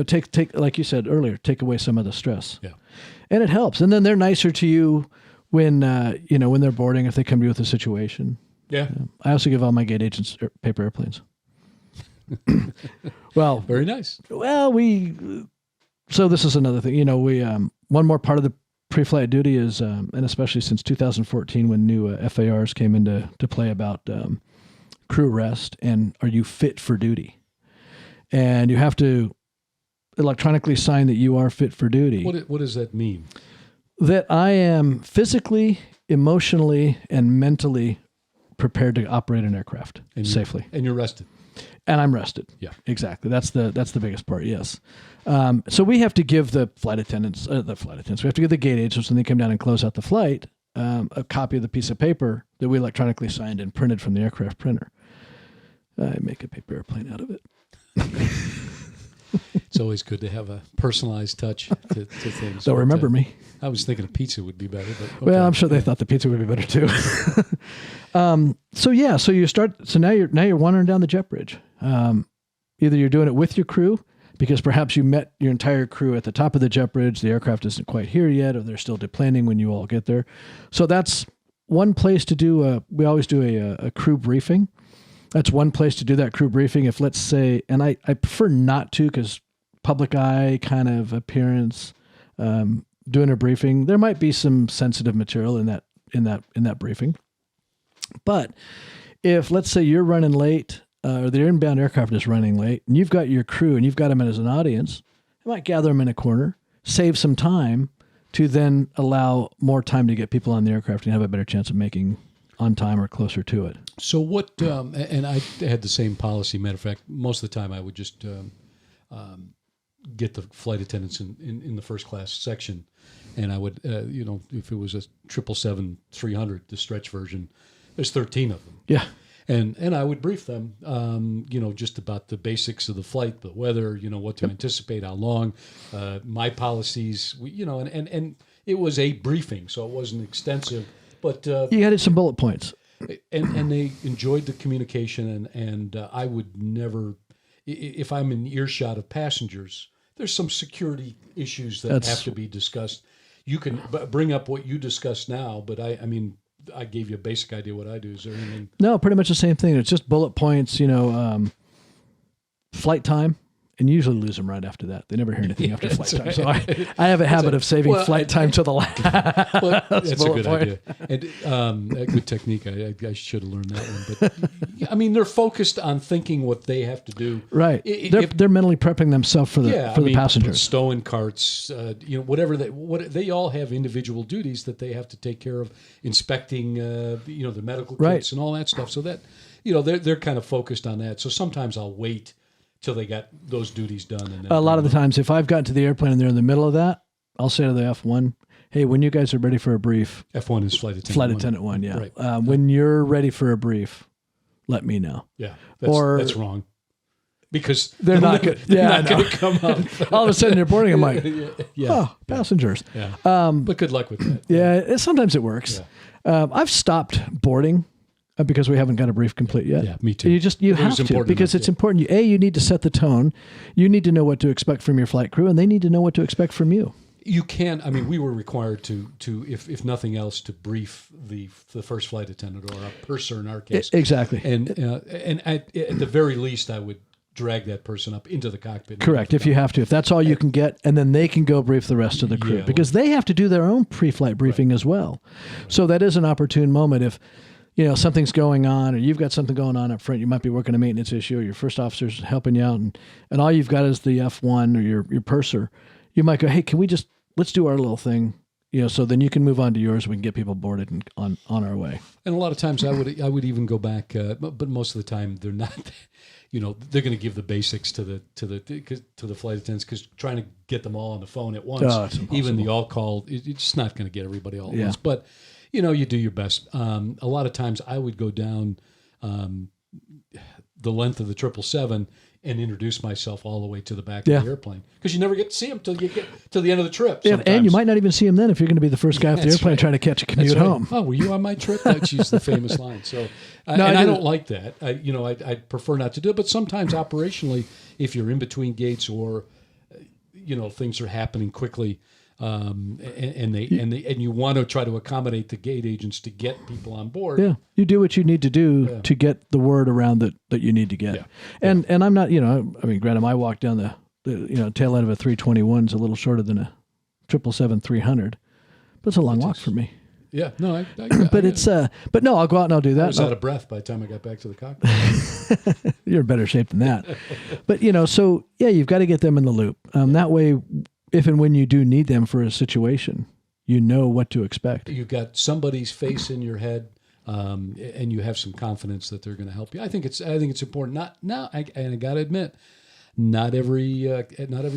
take, like you said earlier, take away some of the stress. Yeah. And it helps. And then they're nicer to you when they're boarding, if they come to you with a situation. Yeah. I also give all my gate agents paper airplanes. Well, very nice. Well, so this is another thing. We one more part of the pre-flight duty is, and especially since 2014 when new FARs came into play about crew rest and are you fit for duty, and you have to electronically sign that you are fit for duty. What does that mean? That I am physically, emotionally, and mentally prepared to operate an aircraft safely. And you're rested. And I'm rested. Yeah, exactly. That's the biggest part. Yes. So we have to give the flight attendants. We have to give the gate agents when they come down and close out the flight a copy of the piece of paper that we electronically signed and printed from the aircraft printer. I make a paper airplane out of it. It's always good to have a personalized touch to things. They'll remember me. I was thinking a pizza would be better, but okay. Well, I'm sure they thought the pizza would be better too. So you start. So now you're wandering down the jet bridge. Either you're doing it with your crew, because perhaps you met your entire crew at the top of the jet bridge. The aircraft isn't quite here yet, or they're still deplaning when you all get there. So that's one place to do. We always do a crew briefing. That's one place to do that crew briefing. If, let's say, and I prefer not to, because public eye kind of appearance, doing a briefing, there might be some sensitive material in that briefing. But if, let's say, you're running late, or the inbound aircraft is running late, and you've got your crew and you've got them as an audience, you might gather them in a corner, save some time to then allow more time to get people on the aircraft and have a better chance of making on time or closer to it. So what, and I had the same policy. Matter of fact, most of the time I would just get the flight attendants in the first class section, and I would, if it was a 777-300, the stretch version, there's 13 of them. Yeah. And I would brief them, just about the basics of the flight, the weather, what to anticipate, how long, my policies, and it was a briefing, so it wasn't extensive, but you added some bullet points, and they enjoyed the communication, and I would never, if I'm in earshot of passengers, there's some security issues that have to be discussed. you can bring up what you discussed now, but I mean, I gave you a basic idea what I do. Is there anything? No, pretty much the same thing. It's just bullet points, flight time, and you usually lose them right after that. They never hear anything after flight time. So I have a habit of saving flight time to the last. Well, that's a good idea. And a good technique. I should have learned that one. But I mean, they're focused on thinking what they have to do. Right. They're mentally prepping themselves for the passengers. Stowing carts, whatever they all have individual duties that they have to take care of, inspecting, the medical kits and all that stuff. So that, they're kind of focused on that. So sometimes I'll wait till they got those duties done. And then a lot of the times, if I've gotten to the airplane and they're in the middle of that, I'll say to the F1, hey, when you guys are ready for a brief. F1 is flight attendant. Flight attendant one, yeah. Right. When you're ready for a brief, let me know. Yeah, that's wrong. Because they're not going to come up. All of a sudden they're boarding. I'm like, passengers. Yeah. But good luck with that. Yeah, sometimes it works. Yeah. I've stopped boarding because we haven't got a brief complete yet. Yeah, me too. You have to, because it's important. You need to set the tone. You need to know what to expect from your flight crew, and they need to know what to expect from you. You can. I mean, we were required to if nothing else, to brief the first flight attendant or a purser in our case. Exactly. And at the very least, I would drag that person up into the cockpit. Correct, if you have to. If that's all you can get, and then they can go brief the rest of the crew, because they have to do their own pre-flight briefing as well. So that is an opportune moment. If something's going on, or you've got something going on up front, you might be working a maintenance issue, or your first officer's helping you out, and all you've got is the F1 or your purser. You might go, hey, let's do our little thing, so then you can move on to yours. We can get people boarded and on our way. And a lot of times I would even go back, but most of the time they're not. They're going to give the basics to the flight attendants, because trying to get them all on the phone at once, even the all call, it's just not going to get everybody all at once. But you do your best. A lot of times I would go down the length of the 777 and introduce myself all the way to the back of the airplane, because you never get to see them till you get to the end of the trip. Yeah, and you might not even see them then if you're going to be the first guy off the airplane trying to catch a commute home. Oh, were you on my trip? That's used the famous line. So, I don't like that. I prefer not to do it. But sometimes operationally, if you're in between gates or things are happening quickly, and you want to try to accommodate the gate agents to get people on board. Yeah, you do what you need to do to get the word around that you need to get. Yeah. And I'm not, granted, I walk down the tail end of a 321 is a little shorter than a 777-300, but it's a long walk for me. Yeah, no, but no, I'll go out and I'll do that. I was out of breath by the time I got back to the cockpit. You're in better shape than that. But you've got to get them in the loop. That way, if and when you do need them for a situation, you know what to expect. You've got somebody's face in your head, and you have some confidence that they're going to help you. I think it's important. I got to admit, not every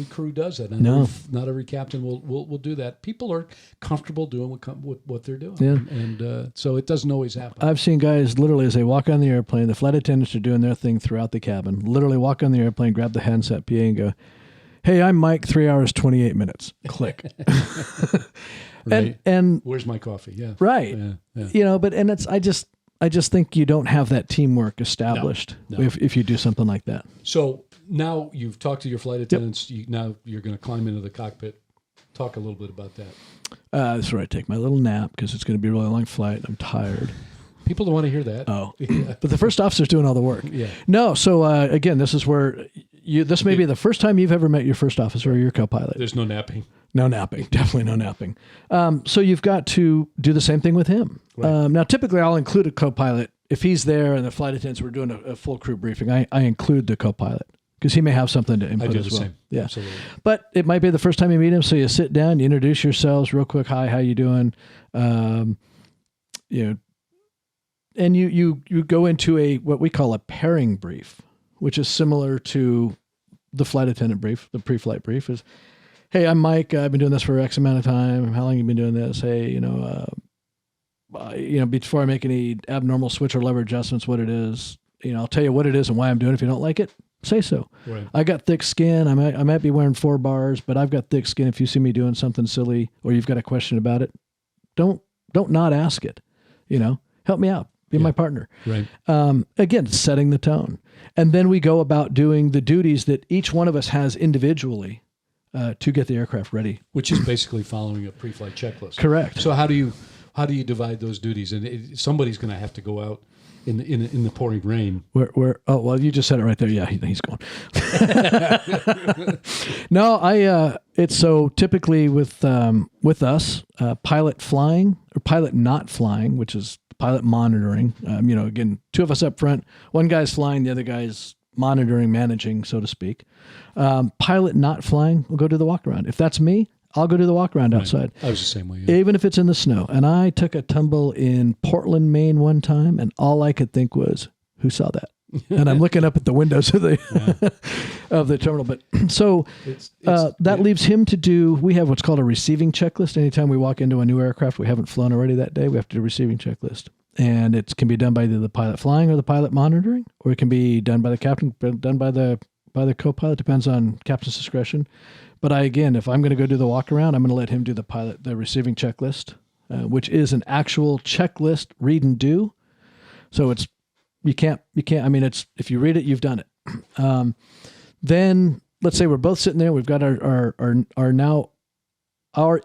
crew does that. Not every captain will do that. People are comfortable doing what they're doing, and so it doesn't always happen. I've seen guys literally, as they walk on the airplane, the flight attendants are doing their thing throughout the cabin. Literally walk on the airplane, grab the handset PA, and go, hey, I'm Mike, 3 hours, 28 minutes. Click. Right. And where's my coffee? Yeah. Right. Yeah. But I just think you don't have that teamwork established if you do something like that. So now you've talked to your flight attendants. Now you're going to climb into the cockpit. Talk a little bit about that. That's where I take my little nap, because it's going to be a really long flight. I'm tired. People don't want to hear that. Oh, but the first officer's doing all the work. Yeah. No. So again, this is where this may be the first time you've ever met your first officer or your co-pilot. There's no napping. No napping. Definitely no napping. So you've got to do the same thing with him. Right. Now, typically I'll include a co-pilot. If he's there and the flight attendants were doing a full crew briefing, I include the co-pilot, because he may have something to input as well. Same. Yeah. Absolutely. But it might be the first time you meet him, so you sit down, you introduce yourselves real quick. Hi, how you doing? And you go into what we call a pairing brief, which is similar to the flight attendant brief. The pre-flight brief is, hey, I'm Mike. I've been doing this for X amount of time. How long have you been doing this? Hey, before I make any abnormal switch or lever adjustments, what it is, I'll tell you what it is and why I'm doing it. If you don't like it, say so. Right. I got thick skin. I might be wearing 4 bars, but I've got thick skin. If you see me doing something silly or you've got a question about it, don't not ask it. Help me out. Be my partner. Right. Again, setting the tone. And then we go about doing the duties that each one of us has individually. to get the aircraft ready. Which is basically following a pre-flight checklist. Correct. So how do you divide those duties? And somebody's going to have to go out in the pouring rain. Oh, well, you just said it right there. Yeah, he's gone. No, it's so typically with us, pilot flying or pilot not flying, which is pilot monitoring. Again, two of us up front, one guy's flying, the other guy's monitoring, managing, so to speak. Pilot not flying will go do the walk around. If that's me, I'll go do the walk around outside. I was the same way. Yeah. Even if it's in the snow. And I took a tumble in Portland, Maine one time, and all I could think was, who saw that? And I'm looking up at the windows of the of the terminal. But so that leaves him to do. We have what's called a receiving checklist. Anytime we walk into a new aircraft we haven't flown already that day, we have to do a receiving checklist. And it can be done by either the pilot flying or the pilot monitoring, or it can be done by the captain, done by the co-pilot. Depends on captain's discretion. But if I'm going to go do the walk around, I'm going to let him do the receiving checklist, which is an actual checklist, read and do. So it's you can't. I mean, it's if you read it, you've done it. Then let's say we're both sitting there. We've got our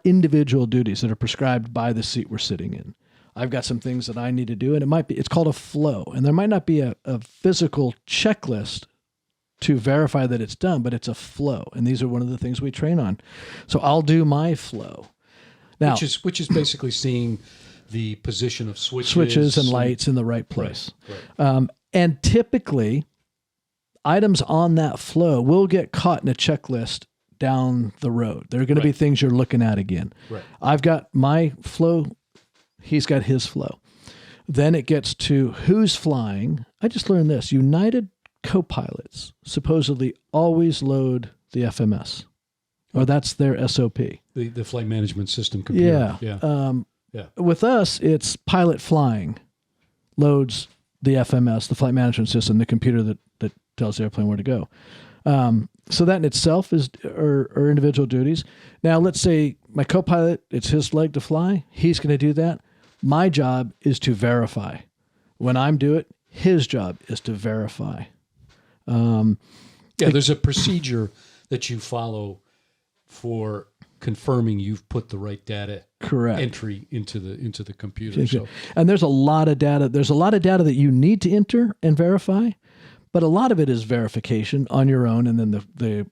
individual duties that are prescribed by the seat we're sitting in. I've got some things that I need to do, and it's called a flow, and there might not be a physical checklist to verify that it's done, but it's a flow. And these are one of the things we train on. So I'll do my flow. Now, which is basically seeing the position of switches and lights in the right place. Right. And typically, items on that flow will get caught in a checklist down the road. There are going to be things you're looking at again. Right. I've got my flow. He's got his flow. Then it gets to who's flying. I just learned this. United co-pilots supposedly always load the FMS, or that's their SOP. The flight management system computer. Yeah. With us, it's pilot flying loads the FMS, the flight management system, the computer that tells the airplane where to go. So that in itself is our individual duties. Now, let's say my co-pilot, it's his leg to fly. He's going to do that. My job is to verify. When I'm doing it, his job is to verify. There's a procedure that you follow for confirming you've put the right data entry into the computer. So. And there's a lot of data. There's a lot of data that you need to enter and verify, but a lot of it is verification on your own, and then the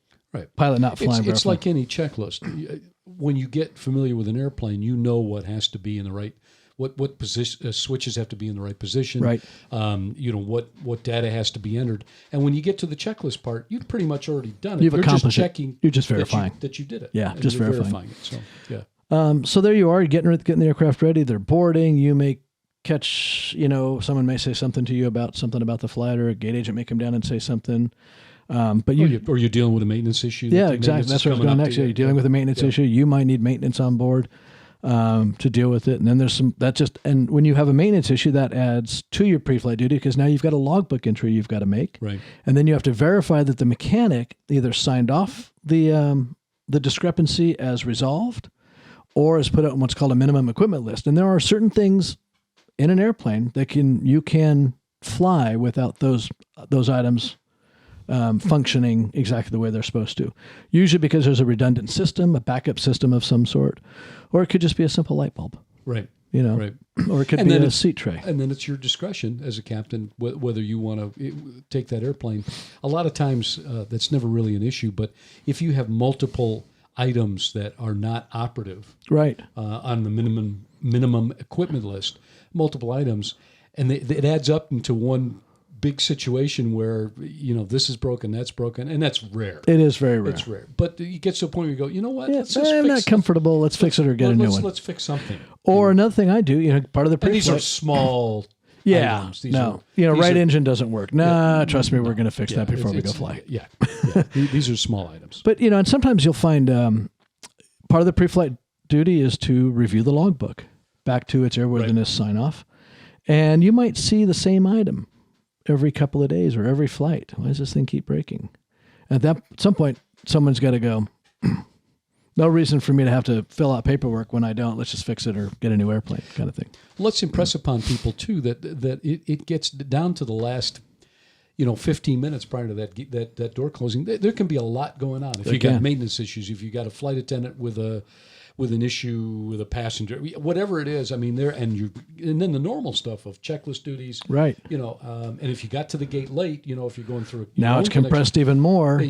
pilot not flying. It's like any checklist. When you get familiar with an airplane, you know what has to be in the right. What position switches have to be in the right position? Right. What data has to be entered, and when you get to the checklist part, you've pretty much already done it. You're just checking. checking. You're just verifying that you did it. Yeah, and just you're verifying it. So yeah. So there you are. You're getting the aircraft ready. They're boarding. You may catch. Someone may say something to you about the flight, or a gate agent may come down and say something. But or you're dealing with a maintenance issue. Yeah, exactly. That's where I was going next. You're dealing with a maintenance issue. You might need maintenance on board. To deal with it. And then there's and when you have a maintenance issue, that adds to your pre-flight duty, because now you've got a logbook entry you've got to make. Right. And then you have to verify that the mechanic either signed off the discrepancy as resolved, or has put out what's called a minimum equipment list. And there are certain things in an airplane that you can fly without those items functioning exactly the way they're supposed to. Usually because there's a redundant system, a backup system of some sort, or it could just be a simple light bulb. Right. Right. Or it could be a seat tray. And then it's your discretion as a captain whether you want to take that airplane. A lot of times that's never really an issue, but if you have multiple items that are not operative, right, on the minimum equipment list, multiple items, and it adds up into one big situation where this is broken, that's broken, and that's rare. It is very rare. It's rare, but you get to a point where you go, you know what? I'm not comfortable. Let's fix it or get a new one. Let's fix something. Or another thing I do, part of the pre-flight. And these are small. items. Right engine doesn't work. Trust me, we're going to fix that before we go fly. Yeah. These are small items. But and sometimes you'll find part of the pre-flight duty is to review the logbook back to its airworthiness sign-off, and you might see the same item every couple of days or every flight. Why does this thing keep breaking? At some point, someone's got to go, no reason for me to have to fill out paperwork when I don't. Let's just fix it or get a new airplane, kind of thing. Let's impress upon people, too, that it gets down to the last, 15 minutes prior to that door closing, there can be a lot going on. If you got maintenance issues, if you got a flight attendant with an issue with a passenger, whatever it is, I mean, and then the normal stuff of checklist duties, right? And if you got to the gate late, if you're going through now it's compressed even more.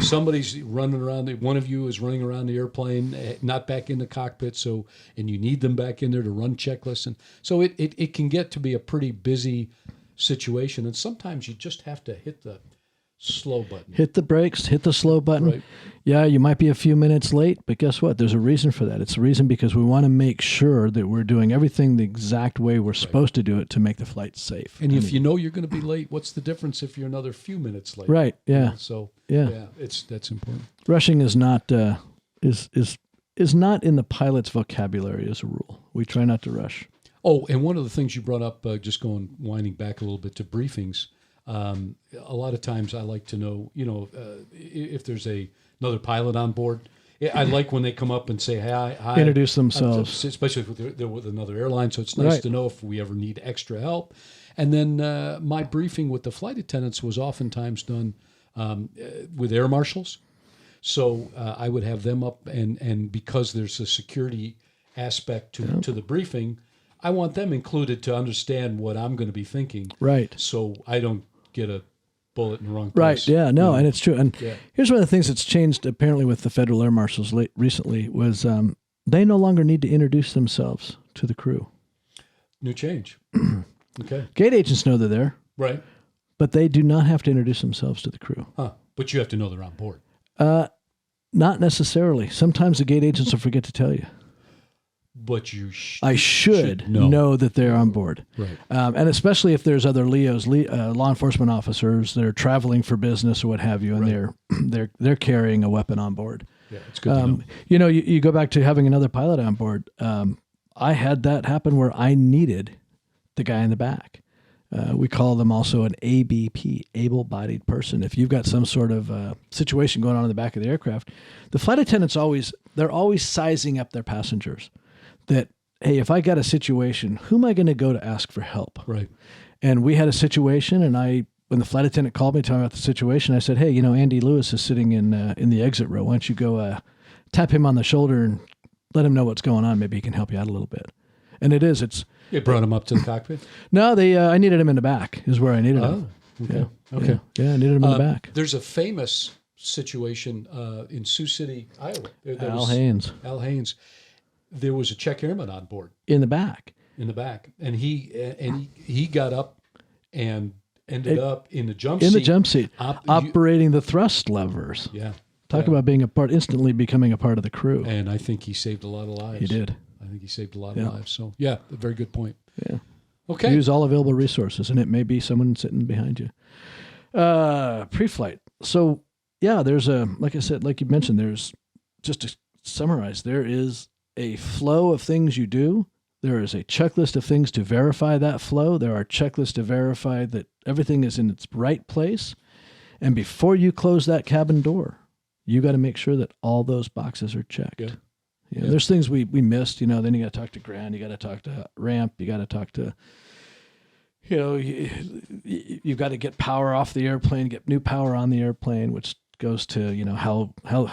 Somebody's running around. One of you is running around the airplane, not back in the cockpit, and you need them back in there to run checklists, and so it can get to be a pretty busy situation, and sometimes you just have to hit the slow button. Hit the brakes, hit the slow button. Right. Yeah, you might be a few minutes late, but guess what? There's a reason for that. It's a reason because we want to make sure that we're doing everything the exact way we're supposed to do it to make the flight safe. And if you know you're going to be late, what's the difference if you're another few minutes late? Right, yeah. That's important. Rushing is not is not in the pilot's vocabulary as a rule. We try not to rush. Oh, and one of the things you brought up, just winding back a little bit to briefings, a lot of times I like to know, if there's another pilot on board. I like when they come up and say, hi. Introduce themselves. Especially if they're with another airline, so it's nice to know if we ever need extra help. And then my briefing with the flight attendants was oftentimes done with air marshals. So I would have them up, and because there's a security aspect to the briefing, I want them included to understand what I'm going to be thinking. Right. So I don't get a bullet in the wrong place. Right, yeah, no, and it's true. And here's one of the things that's changed apparently with the federal air marshals recently was they no longer need to introduce themselves to the crew. New change. Okay. Gate agents know they're there. Right. But they do not have to introduce themselves to the crew. Huh. But you have to know they're on board. Not necessarily. Sometimes the gate agents will forget to tell you. But I should know that they're on board. Right. And especially if there's other law enforcement officers that are traveling for business or what have you, and they're carrying a weapon on board. Yeah, it's good to know. You go back to having another pilot on board. I had that happen where I needed the guy in the back. We call them also an ABP, able-bodied person. If you've got some sort of situation going on in the back of the aircraft, the flight attendants they're always sizing up their passengers. That, hey, if I got a situation, who am I going to go to ask for help? Right. And we had a situation, and when the flight attendant called me telling me about the situation, I said, hey, Andy Lewis is sitting in the exit row. Why don't you go tap him on the shoulder and let him know what's going on? Maybe he can help you out a little bit. And You brought him up to the cockpit? No, I needed him in the back is where I needed him. Okay. Yeah. Okay. Yeah, I needed him in the back. There's a famous situation in Sioux City, Iowa. Al Haynes. There was a Czech airman on board. In the back. And he got up and ended up in the jump seat. In the jump seat. Operating the thrust levers. Yeah. Talk about being instantly becoming a part of the crew. And I think he saved a lot of lives. He did. I think he saved a lot of lives. So, a very good point. Yeah. Okay. Use all available resources, and it may be someone sitting behind you. Pre-flight. So, there's like I said, like you mentioned, there's, just to summarize, there is a flow of things you do. There is a checklist of things to verify that flow. There are checklists to verify that everything is in its right place. And before you close that cabin door, you got to make sure that all those boxes are checked. Yeah. There's things we missed, then you got to talk to ground, you got to talk to ramp, you got to talk to, you've got to get power off the airplane, get new power on the airplane, which goes to, how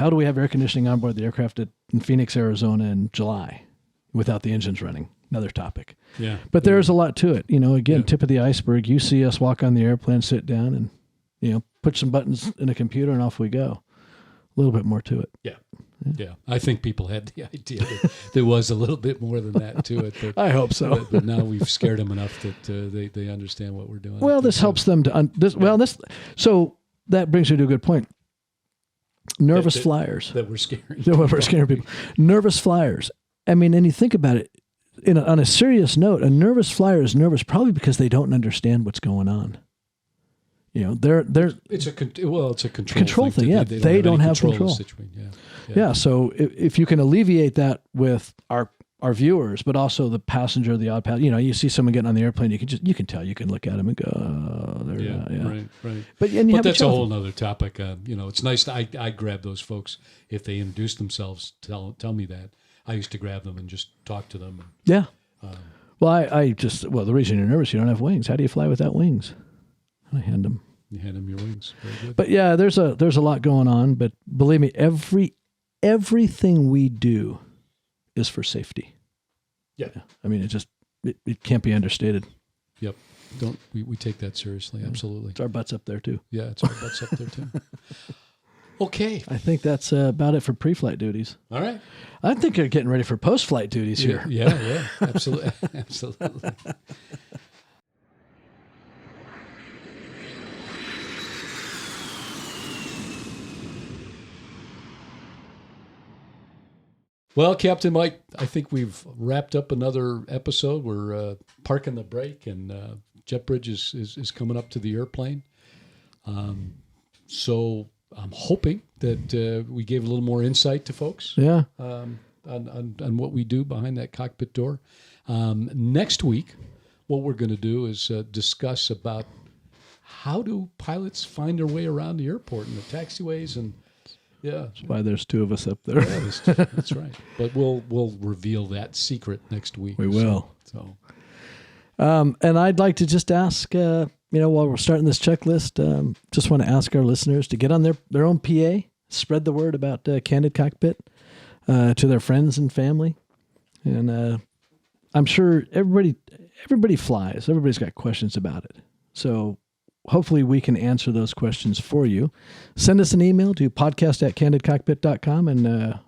do we have air conditioning on board the aircraft in Phoenix, Arizona in July without the engines running? Another topic. Yeah. But there's a lot to it. Again, tip of the iceberg. You see us walk on the airplane, sit down, and, push some buttons in a computer, and off we go. A little bit more to it. Yeah. Yeah. I think people had the idea that there was a little bit more than that to it. But, I hope so. But now we've scared them enough that they understand what we're doing. Well, this helps them to so that brings me to a good point. Nervous flyers. That we're scaring. We're scaring people. Nervous flyers. I mean, and you think about it, on a serious note, a nervous flyer is nervous probably because they don't understand what's going on. It's a control thing. Yeah, they don't have control. Yeah. So if you can alleviate that with our viewers, but also the passenger, the odd passenger, you see someone getting on the airplane, you can tell, you can look at them and go, oh, they're right. But that's a whole nother topic. It's nice. I grab those folks if they introduce themselves. Tell me that. I used to grab them and just talk to them. Yeah. Well, the reason you're nervous, you don't have wings. How do you fly without wings? I hand them. You hand them your wings. Very good. But yeah, there's a lot going on. But believe me, everything we do is for safety. Yeah. I mean, it can't be understated. Yep. We take that seriously. Absolutely. It's our butts up there too. Yeah, it's our butts up there too. Okay. I think that's about it for pre-flight duties. All right. I think you're getting ready for post-flight duties here. Yeah. Absolutely. Absolutely. Well, Captain Mike, I think we've wrapped up another episode. We're parking the brake, and JetBridge is coming up to the airplane. So I'm hoping that we gave a little more insight to folks. Yeah. On what we do behind that cockpit door. Next week, what we're going to do is discuss about how do pilots find their way around the airport and the taxiways and. Yeah, that's why there's two of us up there. Yeah, that's right. But we'll reveal that secret next week. We will. So, and I'd like to just ask, while we're starting this checklist, just want to ask our listeners to get on their own PA, spread the word about Candid Cockpit to their friends and family, and I'm sure everybody flies. Everybody's got questions about it. So. Hopefully we can answer those questions for you. Send us an email to podcast@candidcockpit.com and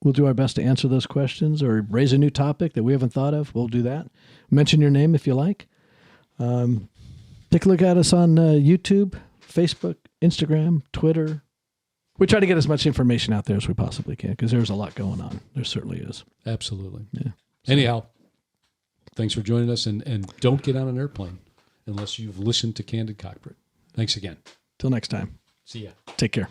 we'll do our best to answer those questions or raise a new topic that we haven't thought of. We'll do that. Mention your name if you like. Take a look at us on YouTube, Facebook, Instagram, Twitter. We try to get as much information out there as we possibly can because there's a lot going on. There certainly is. Absolutely. Yeah. Anyhow, thanks for joining us and don't get on an airplane unless you've listened to Candid Cockpit. Thanks again. Till next time. See ya. Take care.